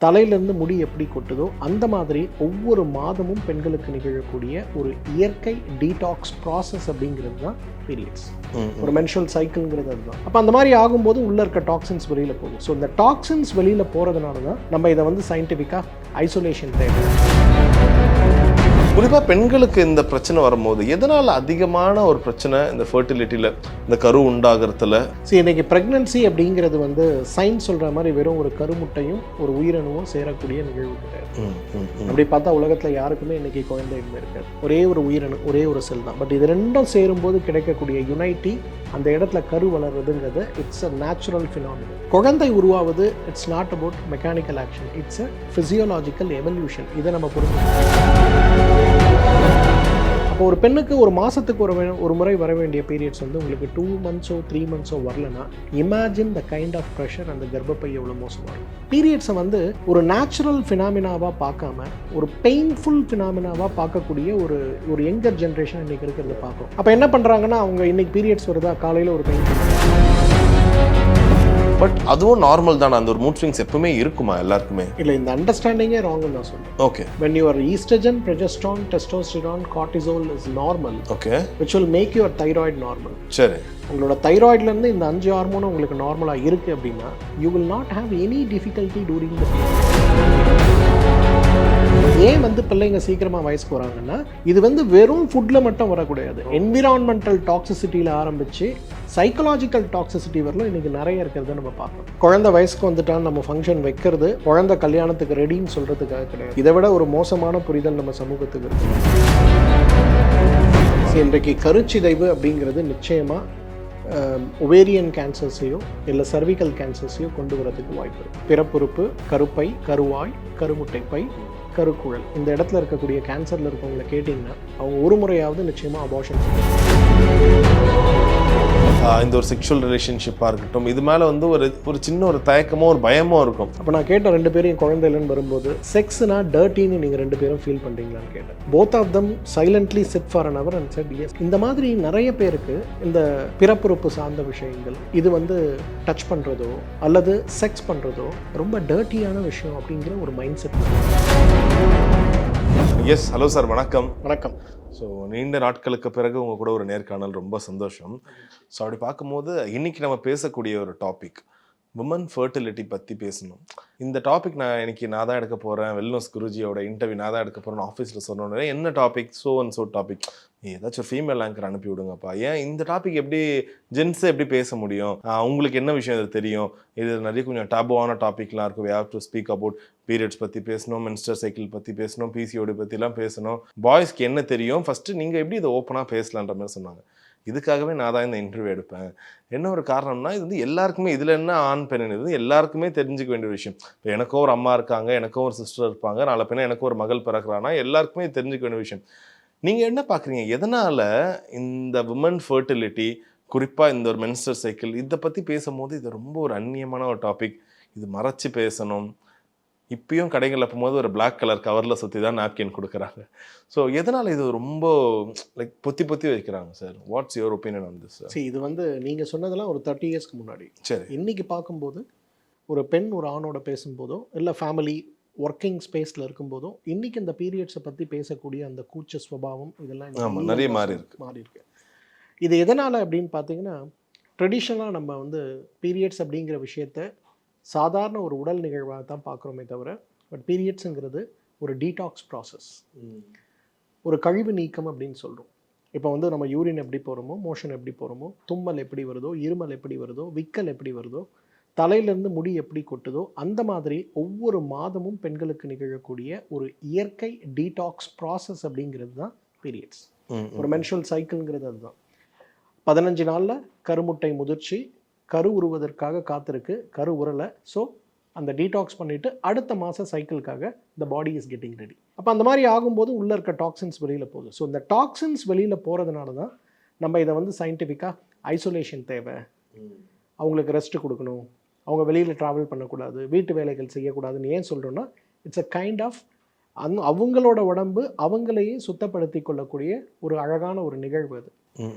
தலையிலேருந்து முடி எப்படி கொட்டுதோ அந்த மாதிரி ஒவ்வொரு மாதமும் பெண்களுக்கு நிகழக்கூடிய ஒரு இயற்கை டீடாக்ஸ் ப்ராசஸ் அப்படிங்கிறது தான் பீரியட்ஸ். ஒரு மென்ஸ்ட்ரல் சைக்கிள்ங்கிறது அதுதான். அப்போ அந்த மாதிரி ஆகும்போது உள்ளே இருக்க டாக்ஸின்ஸ் வெளியில் போகும். ஸோ இந்த டாக்ஸின்ஸ் வெளியில் போகிறதுனால தான் நம்ம இதை வந்து சயின்டிஃபிக்காக ஐசோலேஷன் தேவை. குறிப்பாக பெண்களுக்கு இந்த பிரச்சனை வரும்போது எதனால் அதிகமான ஒரு பிரச்சனை இந்த ஃபர்டிலிட்டியில், இந்த கரு உண்டாகிறதுல? இன்னைக்கு ப்ரெக்னன்சி அப்படிங்கிறது வந்து சயின்ஸ் சொல்கிற மாதிரி வெறும் ஒரு கருமுட்டையும் ஒரு உயிரணுவும் சேரக்கூடிய நிகழ்வு கிடையாது. அப்படி பார்த்தா உலகத்தில் யாருக்குமே இன்னைக்கு குழந்தையுமே இருக்காது. ஒரே ஒரு உயிரணு, ஒரே ஒரு செல் தான். பட் இது ரெண்டும் சேரும்போது கிடைக்கக்கூடிய யுனைட்டி, அந்த இடத்துல கரு வளர்றதுங்கிறது இட்ஸ் அ நேச்சுரல் ஃபினாமினன். குழந்தை உருவாவது it's not about mechanical action, it's a physiological evolution. இதை நம்ம புரிஞ்சுக்கணும். அப்போ ஒரு பெண்ணுக்கு ஒரு மாதத்துக்கு ஒரு முறை வர வேண்டிய பீரியட்ஸ் வந்து உங்களுக்கு 2 months 3 months வரலன்னா imagine the kind of pressure அந்த கர்ப்பப்பை எவ்வளோ மோசமாக இருக்கும். பீரியட்ஸை வந்து ஒரு நேச்சுரல் ஃபினாமினாவாக பார்க்காம ஒரு பெயின்ஃபுல் ஃபினாமினாவாக பார்க்கக்கூடிய ஒரு யங்கர் ஜென்ரேஷன் இன்றைக்கி இருக்கிறத பார்க்கும். அப்போ என்ன பண்ணுறாங்கன்னா, அவங்க இன்றைக்கி பீரியட்ஸ் வருதா, காலையில் ஒரு பெயின். பட் அதுவும் நார்மல் தானே? அந்த ஒரு மூட் ஸ்விங்ஸ் எப்பவுமே இருக்குமா எல்லாருக்குமே? இல்லை, இந்த அண்டர்ஸ்டாண்டிங்கே ராங்குன்னு தான் சொல்லுவேன். Okay. when your estrogen, progesterone, testosterone, cortisol is normal, okay, which will make your thyroid normal. சரி. உங்களோட தைராய்ட்லேருந்து இந்த 5 ஹார்மோனும் உங்களுக்கு நார்மலாக இருக்குது அப்படின்னா you will not have any difficulty during the ஏன் வந்து பிள்ளைங்க சீக்கிரமாக வயசுக்கு வராங்கன்னா, இது வந்து வெறும் ஃபுட்டில் மட்டும் வரக்கூடாது. என்விரான்மெண்டல் டாக்ஸிசிட்டியில் ஆரம்பித்து சைக்கலாஜிக்கல் டாக்ஸிசிட்டி வரலும் இன்றைக்கி நிறைய இருக்கிறத நம்ம பார்க்கணும். குழந்தை வயசுக்கு வந்துட்டான்னு நம்ம ஃபங்க்ஷன் வைக்கிறது குழந்தை கல்யாணத்துக்கு ரெடின்னு சொல்கிறதுக்காக கிடையாது. இதை விட ஒரு மோசமான புரிதல் நம்ம சமூகத்துக்கு இருக்குது. இன்றைக்கு கருச்சிதைவு அப்படிங்கிறது நிச்சயமாக ஒவேரியன் கேன்சர்ஸையோ இல்லை சர்விக்கல் கேன்சர்ஸையோ கொண்டு வரதுக்கு வாய்ப்பு இருக்குது. பிறப்புறுப்பு, கருப்பை, கருவாய், கருமுட்டைப்பை, கருக்குழல், இந்த இடத்துல இருக்கக்கூடிய கேன்சரில் இருக்கவங்களை கேட்டிங்கன்னா அவங்க ஒரு முறையாவது நிச்சயமாக அபார்ஷன். இந்த ஒரு செக்ஷுவல் ரிலேஷன்ஷிப்பாக இருக்கட்டும், இது மேலே வந்து ஒரு சின்ன ஒரு தயக்கமோ ஒரு பயமோ இருக்கும். அப்போ நான் கேட்ட 2 பேரையும் குழந்தை இல்லைன்னு வரும்போது செக்ஸ்னா டர்ட்டின்னு நீங்கள் 2 பேரும் ஃபீல் பண்ணுறீங்களான்னு கேட்டேன். Both of them silently sit for an hour and said yes. இந்த மாதிரி நிறைய பேருக்கு இந்த பிறப்புறுப்பு சார்ந்த விஷயங்கள், இது வந்து டச் பண்ணுறதோ அல்லது செக்ஸ் பண்ணுறதோ ரொம்ப டர்ட்டியான விஷயம் அப்படிங்கிற ஒரு mind set. Yes, hello sir, வணக்கம். வணக்கம். ஸோ நீண்ட நாட்களுக்கு பிறகு உங்கள் கூட ஒரு நேர்காணல், ரொம்ப சந்தோஷம். ஸோ அப்படி பார்க்கும்போது இன்றைக்கி நம்ம பேசக்கூடிய ஒரு டாபிக் விமன் ஃபர்டிலிட்டி பற்றி பேசணும். இந்த டாபிக் நான் தான் எடுக்க போகிறேன், வெல்னஸ் குருஜியோட இன்டர்வியூ நான் தான் எடுக்க போகிறேன் ஆஃபீஸில் சொன்னோன்னே என்ன டாபிக், ஸோ டாபிக், ஏதாச்சும் ஃபீமேல் ஆங்கர் அனுப்பி விடுங்கப்பா, ஏன் இந்த டாபிக் எப்படி ஜென்ஸை எப்படி பேச முடியும், உங்களுக்கு என்ன விஷயம் இது தெரியும், இது நிறைய கொஞ்சம் டேபுவான டாபிக்லாம் இருக்கும். We have to speak about periods பற்றி பேசணும், மென்ஸ்ட்ரல் சைக்கிள் பற்றி பேசணும், பிசிஓடி பற்றிலாம் பேசணும், பாய்ஸ்க்கு என்ன தெரியும், ஃபஸ்ட்டு நீங்கள் எப்படி இதை ஓப்பனாக பேசலான்ற மாதிரி சொன்னாங்க. இதுக்காகவே நான் தான் இந்த இன்டர்வியூ எடுப்பேன். என்ன ஒரு காரணம்னா, இது வந்து எல்லாருக்குமே, இதில் என்ன ஆண் பெண் இது எல்லாருக்குமே தெரிஞ்சுக்க வேண்டிய விஷயம். இப்போ எனக்கும் ஒரு அம்மா இருக்காங்க, எனக்கும் ஒரு சிஸ்டர் இருப்பாங்க, நாளை பின்ன எனக்கும் ஒரு மகள் பிறக்கிறானா, எல்லாருக்குமே தெரிஞ்சுக்க வேண்டிய விஷயம். நீங்கள் என்ன பார்க்குறீங்க, எதனால் இந்த விமன் ஃபர்டிலிட்டி, குறிப்பாக இந்த ஒரு மென்ஸ்ட்ரல் சைக்கிள், இதை பற்றி பேசும்போது இது ரொம்ப ஒரு அந்நியமான ஒரு டாபிக், இது மறைச்சி பேசணும். இப்பயும் கடைகளில் போகும்போது ஒரு பிளாக் கலர் கவரில் சுற்றி தான் நாப்கின் கொடுக்குறாங்க. ஸோ எதனால் இது ரொம்ப லைக் பொத்தி வைக்கிறாங்க sir? What's your opinion on this? இது வந்து நீங்கள் சொன்னதெல்லாம் ஒரு 30 yearsக்கு முன்னாடி. சரி. இன்றைக்கி பார்க்கும்போது ஒரு பெண் ஒரு ஆணோட பேசும்போதோ இல்லை ஃபேமிலி ஒர்க்கிங் ஸ்பேஸில் இருக்கும்போதோ இன்றைக்கி இந்த பீரியட்ஸை பற்றி பேசக்கூடிய அந்த கூச்ச ஸ்வபாவம் இதெல்லாம் நிறைய மாறி இருக்கு. இது எதனால் அப்படின்னு பார்த்தீங்கன்னா, ட்ரெடிஷ்னலாக நம்ம வந்து பீரியட்ஸ் அப்படிங்கிற விஷயத்த சாதாரண ஒரு உடல் நிகழ்வாக தான் பார்க்குறோமே தவிர, பட் பீரியட்ஸுங்கிறது ஒரு டீடாக்ஸ் ப்ராசஸ், ஒரு கழிவு நீக்கம் அப்படின்னு சொல்கிறோம். இப்போ வந்து நம்ம யூரின் எப்படி போகிறோமோ, மோஷன் எப்படி போகிறோமோ, தும்மல் எப்படி வருதோ, இருமல் எப்படி வருதோ, விக்கல் எப்படி வருதோ, தலையிலேருந்து முடி எப்படி கொட்டுதோ, அந்த மாதிரி ஒவ்வொரு மாதமும் பெண்களுக்கு நிகழக்கூடிய ஒரு இயற்கை டீடாக்ஸ் ப்ராசஸ் அப்படிங்கிறது தான் பீரியட்ஸ். ஒரு மென்ஸ்ட்ரல் சைக்கிள்ங்கிறது அதுதான். 15 நாளில் கருமுட்டை முதிர்ச்சி, கரு உருவதற்காக காத்திருக்கு, கரு உரலை. ஸோ அந்த டீடாக்ஸ் பண்ணிவிட்டு அடுத்த மாதம் சைக்கிளுக்காக த பாடி இஸ் கெட்டிங் ரெடி. அப்போ அந்த மாதிரி ஆகும்போது உள்ளே இருக்க டாக்ஸின்ஸ் வெளியில் போகுது. ஸோ இந்த டாக்ஸின்ஸ் வெளியில் போகிறதுனால தான் நம்ம இதை வந்து சயின்டிஃபிக்காக ஐசோலேஷன் தேவை, அவங்களுக்கு ரெஸ்ட் கொடுக்கணும், அவங்க வெளியில் ட்ராவல் பண்ணக்கூடாது, வீட்டு வேலைகள் செய்யக்கூடாதுன்னு ஏன் சொல்கிறோன்னா, இட்ஸ் அ கைண்ட் ஆஃப் அவங்களோட உடம்பு அவங்களையே சுத்தப்படுத்தி கொள்ளக்கூடிய ஒரு அழகான ஒரு நிகழ்வு அது.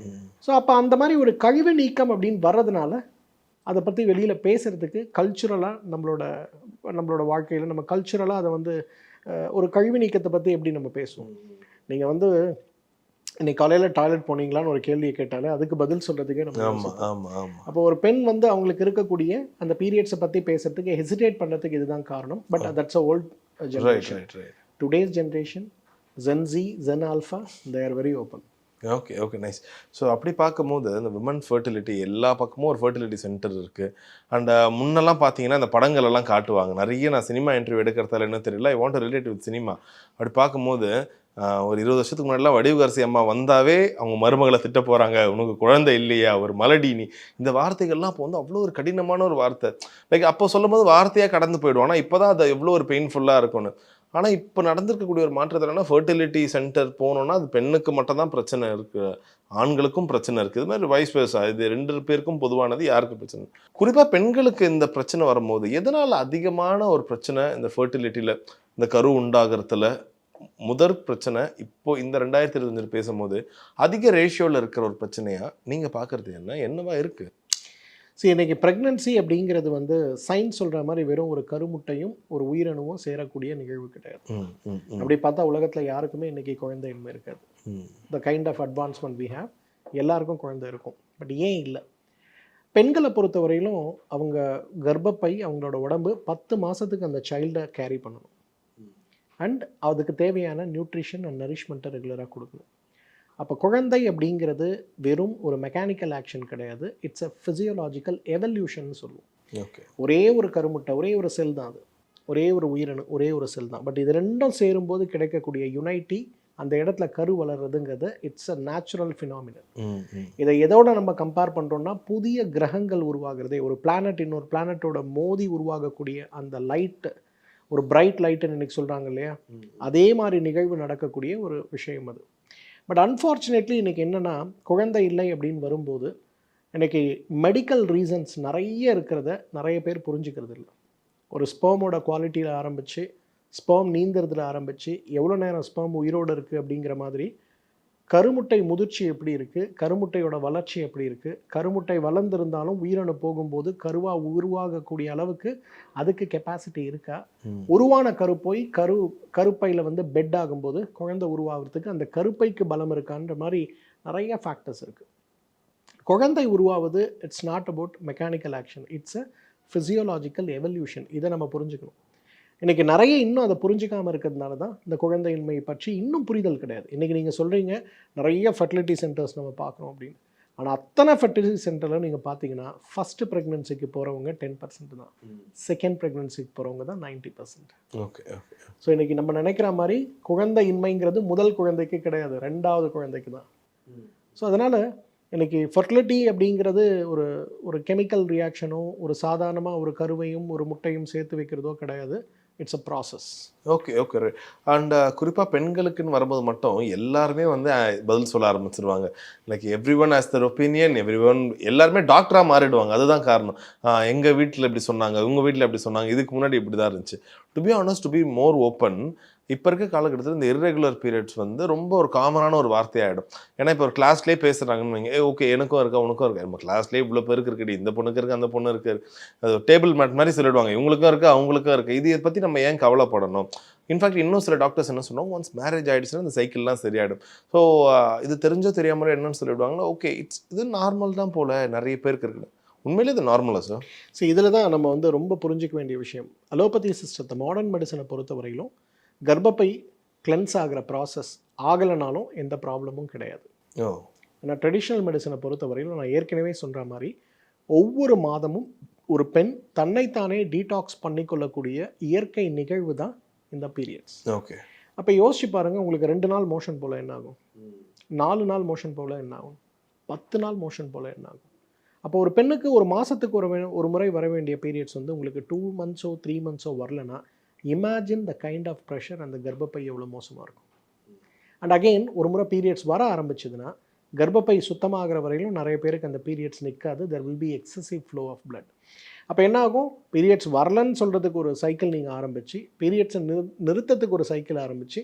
ஸோ அப்போ அந்த மாதிரி ஒரு கழிவு நீக்கம் அப்படின்னு வர்றதுனால அதை பற்றி வெளியில் பேசுகிறதுக்கு கல்ச்சுரலாக நம்மளோட வாழ்க்கையில் நம்ம கல்ச்சுரலாக அதை வந்து ஒரு கழிவு நீக்கத்தை பற்றி எப்படி நம்ம பேசுவோம். நீங்கள் வந்து இன்னைக்கு காலையில் டாய்லெட் போனீங்களான்னு ஒரு கேள்வியை கேட்டாலே அதுக்கு பதில் சொல்கிறதுக்கே நம்ம அப்போ ஒரு பெண் வந்து அவங்களுக்கு இருக்கக்கூடிய அந்த பீரியட்ஸை பற்றி பேசுறதுக்கு ஹெசிடேட் பண்ணுறதுக்கு இதுதான் காரணம். But that's a old generation. Today's generation Gen Z Gen Alpha they are very open. Okay okay nice. So அப்படி பார்க்கும்போது இந்த விமன் ஃபர்டிலிட்டி எல்லா பக்கமும் ஒரு ஃபர்டிலிட்டி சென்டர் இருக்குது. அண்ட் முன்னெல்லாம் பார்த்தீங்கன்னா இந்த படங்கள் எல்லாம் காட்டுவாங்க. நிறைய நான் சினிமா இன்டர்வியூ எடுக்கிறதால என்ன தெரியல, I want to relate with cinema. அப்படி பார்க்கும்போது ஒரு 20 வருஷத்துக்கு முன்னாடிலாம் வடிவுகரசி அம்மா வந்தாவே அவங்க மருமகளை திட்ட போகிறாங்க, உனக்கு குழந்தை இல்லையா, ஒரு மலடி நீ, இந்த வார்த்தைகள்லாம் அப்போ வந்து அவ்வளோ ஒரு கடினமான ஒரு வார்த்தை. லைக் அப்போ சொல்லும் போது வார்த்தையாக கடந்து போயிடும். ஆனால் இப்போ தான் அது எவ்வளோ ஒரு பெயின்ஃபுல்லாக இருக்கும்னு. ஆனால் இப்போ நடந்திருக்கக்கூடிய ஒரு மாற்றத்தில் என்ன, ஃபர்டிலிட்டி சென்டர் போனோன்னா அது பெண்ணுக்கு மட்டும் தான் பிரச்சனை இருக்குது, ஆண்களுக்கும் பிரச்சனை இருக்குது. இது மாதிரி வைஸ் வேர்சா, இது 2 பேருக்கும் பொதுவானது, யாருக்கு பிரச்சனை. குறிப்பாக பெண்களுக்கு இந்த பிரச்சனை வரும்போது எதனால் அதிகமான ஒரு பிரச்சனை இந்த ஃபர்டிலிட்டியில், இந்த கரு உண்டாகிறதுல முதற் பிரச்சனை இப்போ இந்த 2025 பேசும்போது அதிக ரேஷியோவில் இருக்கிற ஒரு பிரச்சனையாக நீங்கள் பார்க்குறது என்னவா இருக்குது? சரி, இன்றைக்கி ப்ரெக்னன்சி அப்படிங்கிறது வந்து சயின்ஸ் சொல்கிற மாதிரி வெறும் ஒரு கருமுட்டையும் ஒரு உயிரணுவும் சேரக்கூடிய நிகழ்வு கிடையாது. அப்படி பார்த்தா உலகத்தில் யாருக்குமே இன்றைக்கி குழந்தையின்மை இருக்காது. The kind of advancement we have, எல்லாருக்கும் குழந்தை இருக்கும். பட் ஏன் இல்லை, பெண்களை பொறுத்தவரையிலும் அவங்க கர்ப்பப்பை, அவங்களோட உடம்பு 10 மாதத்துக்கு அந்த சைல்டை கேரி பண்ணணும். அண்ட் அதுக்கு தேவையான நியூட்ரிஷன் அண்ட் நரிஷ்மெண்ட்டை ரெகுலராக கொடுக்கணும். அப்போ குழந்தை அப்படிங்கிறது வெறும் ஒரு மெக்கானிக்கல் ஆக்ஷன் கிடையாது, இட்ஸ் அ ஃபிசியோலாஜிக்கல் எவல்யூஷன் சொல்லுவோம். ஓகே, ஒரே ஒரு கருமுட்டை, ஒரே ஒரு செல் தான் அது, ஒரே ஒரு உயிரணு, ஒரே ஒரு செல் தான். பட் இது ரெண்டும் சேரும்போது கிடைக்கக்கூடிய யுனைட்டி, அந்த இடத்துல கரு வளர்றதுங்கிறது இட்ஸ் அ நேச்சுரல் ஃபினாமினன். இதை எதோட நம்ம கம்பேர் பண்ணுறோம்னா, புதிய கிரகங்கள் உருவாகிறதே, ஒரு பிளானட் இன்னொரு பிளானட்டோட மோதி உருவாகக்கூடிய அந்த லைட்டு, ஒரு பிரைட் லைட்டுன்னு இன்றைக்கி சொல்கிறாங்க இல்லையா, அதே மாதிரி நிகழ்வு நடக்கக்கூடிய ஒரு விஷயம் அது. பட் அன்ஃபார்ச்சுனேட்லி இன்றைக்கி என்னென்னா, குழந்தை இல்லை அப்படின்னு வரும்போது இன்றைக்கி மெடிக்கல் ரீசன்ஸ் நிறைய இருக்கிறத நிறைய பேர் புரிஞ்சுக்கிறது இல்லை. ஒரு ஸ்பெர்மோட குவாலிட்டியில் ஆரம்பித்து, ஸ்பெர்ம் நீந்துறதுல ஆரம்பித்து, எவ்வளோ நேரம் ஸ்பெர்ம் உயிரோடு இருக்குது அப்படிங்கிற மாதிரி, கருமுட்டை முதிர்ச்சி எப்படி இருக்குது, கருமுட்டையோட வளர்ச்சி எப்படி இருக்குது, கருமுட்டை வளர்ந்துருந்தாலும் உயிரணு போகும்போது கருவாக உருவாகக்கூடிய அளவுக்கு அதுக்கு கெப்பாசிட்டி இருக்கா, உருவான கரு போய் கருப்பையில் வந்து பெட் ஆகும்போது குழந்தை உருவாகிறதுக்கு அந்த கருப்பைக்கு பலம் இருக்கான்ற மாதிரி நிறைய ஃபேக்டர்ஸ் இருக்குது. குழந்தை உருவாவது it's not about mechanical action, it's a physiological evolution. இதை நம்ம புரிஞ்சுக்கணும். இன்றைக்கி நிறைய இன்னும் அதை புரிஞ்சிக்காமல் இருக்கிறதுனால தான் இந்த குழந்தையின்மை பற்றி இன்னும் புரிதல் கிடையாது. இன்றைக்கி நீங்கள் சொல்கிறீங்க நிறைய ஃபர்டிலிட்டி சென்டர்ஸ் நம்ம பார்க்குறோம் அப்படின்னு. ஆனால் அத்தனை ஃபர்டிலிட்டி சென்டரில் நீங்கள் பார்த்தீங்கன்னா ஃபஸ்ட்டு ப்ரெக்னன்சிக்கு போகிறவங்க 10% தான், செகண்ட் ப்ரெக்னன்சிக்கு போகிறவங்க தான் 90%. Okay okay. ஸோ இன்றைக்கி நம்ம நினைக்கிற மாதிரி குழந்தையின்மைங்கிறது முதல் குழந்தைக்கு கிடையாது, 2வது குழந்தைக்கு தான். ஸோ அதனால் இன்றைக்கி ஃபர்டிலிட்டி அப்படிங்கிறது ஒரு கெமிக்கல் ரியாக்ஷனோ, ஒரு சாதாரணமாக ஒரு கருவையும் ஒரு முட்டையும் சேர்த்து வைக்கிறதோ கிடையாது. It's a process. Okay okay. And குறிப்பாக பெண்களுக்குன்னு வரும்போது மட்டும் எல்லாருமே வந்து பதில் சொல்ல ஆரம்பிச்சிருவாங்க. Like every one has Dhar opinion, every one, எல்லாருமே டாக்டராக மாறிடுவாங்க. அதுதான் காரணம். எங்கள் வீட்டில் இப்படி சொன்னாங்க, உங்கள் வீட்டில் எப்படி சொன்னாங்க, இதுக்கு முன்னாடி இப்படி தான் இருந்துச்சு. To be honest, to be more open, இப்போ இருக்க காலகட்டத்தில் இந்த இர்ரெகுலர் பீரியட்ஸ் வந்து ரொம்ப ஒரு காமனான ஒரு வார்த்தையாகிடும். ஏன்னா இப்போ ஒரு கிளாஸ்லேயே பேசுகிறாங்கன்னு வைங்க, ஓகே எனக்கும் இருக்கா உனக்கும் இருக்கா, நம்ம கிளாஸ்லேயே இவ்வளோ பேருக்கு இருக்குடி, இந்த பொண்ணுக்கு இருக்குது அந்த பொண்ணு இருக்குது, அது டேபிள் மேட் மாதிரி சொல்லிடுவாங்க, இவங்களுக்கும் இருக்குது அவங்களுக்கும் இருக்குது, இதை பற்றி நம்ம ஏன் கவலைப்படணும். இன்ஃபேக்ட் இன்னும் சில டாக்டர்ஸ் என்ன சொன்னோம், ஒன்ஸ் மேரேஜ் ஆகிடுச்சுன்னா இந்த சைக்கிள்லாம் சரியாயிடும். ஸோ இது தெரிஞ்சோ தெரியாமலோ என்னன்னு சொல்லிவிடுவாங்கன்னா, ஓகே இது நார்மல் தான் போல் நிறைய பேருக்கு இருக்குது. உண்மையிலே இது நார்மலா சார்? ஸோ இதில் தான் நம்ம வந்து ரொம்ப புரிஞ்சிக்க வேண்டிய விஷயம். அலோபதி சிஸ்டத்தை, மாடர்ன் மெடிசனை பொறுத்த வரையிலும் கர்ப்பப்பை கிளென்ஸ் ஆகிற ப்ராசஸ் ஆகலைனாலும் எந்த ப்ராப்ளமும் கிடையாது. ஆனால் ட்ரெடிஷ்னல் மெடிசனை பொறுத்த வரையிலும் நான் ஏற்கனவே சொல்கிற மாதிரி ஒவ்வொரு மாதமும் ஒரு பெண் தன்னைத்தானே டீடாக்ஸ் பண்ணிக்கொள்ளக்கூடிய இயற்கை நிகழ்வு தான் இந்த பீரியட்ஸ். ஓகே. அப்போ யோசிச்சு பாருங்கள், உங்களுக்கு 2 நாள் மோஷன் போல் என்ன ஆகும், 4 நாள் மோஷன் போல் என்ன ஆகும், 10 நாள் மோஷன் போல் என்ன ஆகும். அப்போ ஒரு பெண்ணுக்கு ஒரு மாதத்துக்கு ஒரு முறை வர வேண்டிய பீரியட்ஸ் வந்து உங்களுக்கு 2 மந்த்ஸோ 3 மந்த்ஸோ வரலன்னா, imagine the kind of pressure அந்த கர்ப்பப்பை எவ்வளோ மோசமாக இருக்கும். அண்ட் அகெயின் ஒரு முறை பீரியட்ஸ் வர ஆரம்பிச்சதுன்னா கர்ப்பப்பை சுத்தமாகிற வரையிலும் நிறைய பேருக்கு அந்த பீரியட்ஸ் நிற்காது. There will be excessive flow of blood. அப்போ என்ன ஆகும், பீரியட்ஸ் வரலன்னு சொல்கிறதுக்கு ஒரு சைக்கிள் நீங்கள் ஆரம்பித்து, பீரியட்ஸை நிறுத்தத்துக்கு ஒரு சைக்கிள் ஆரம்பித்து,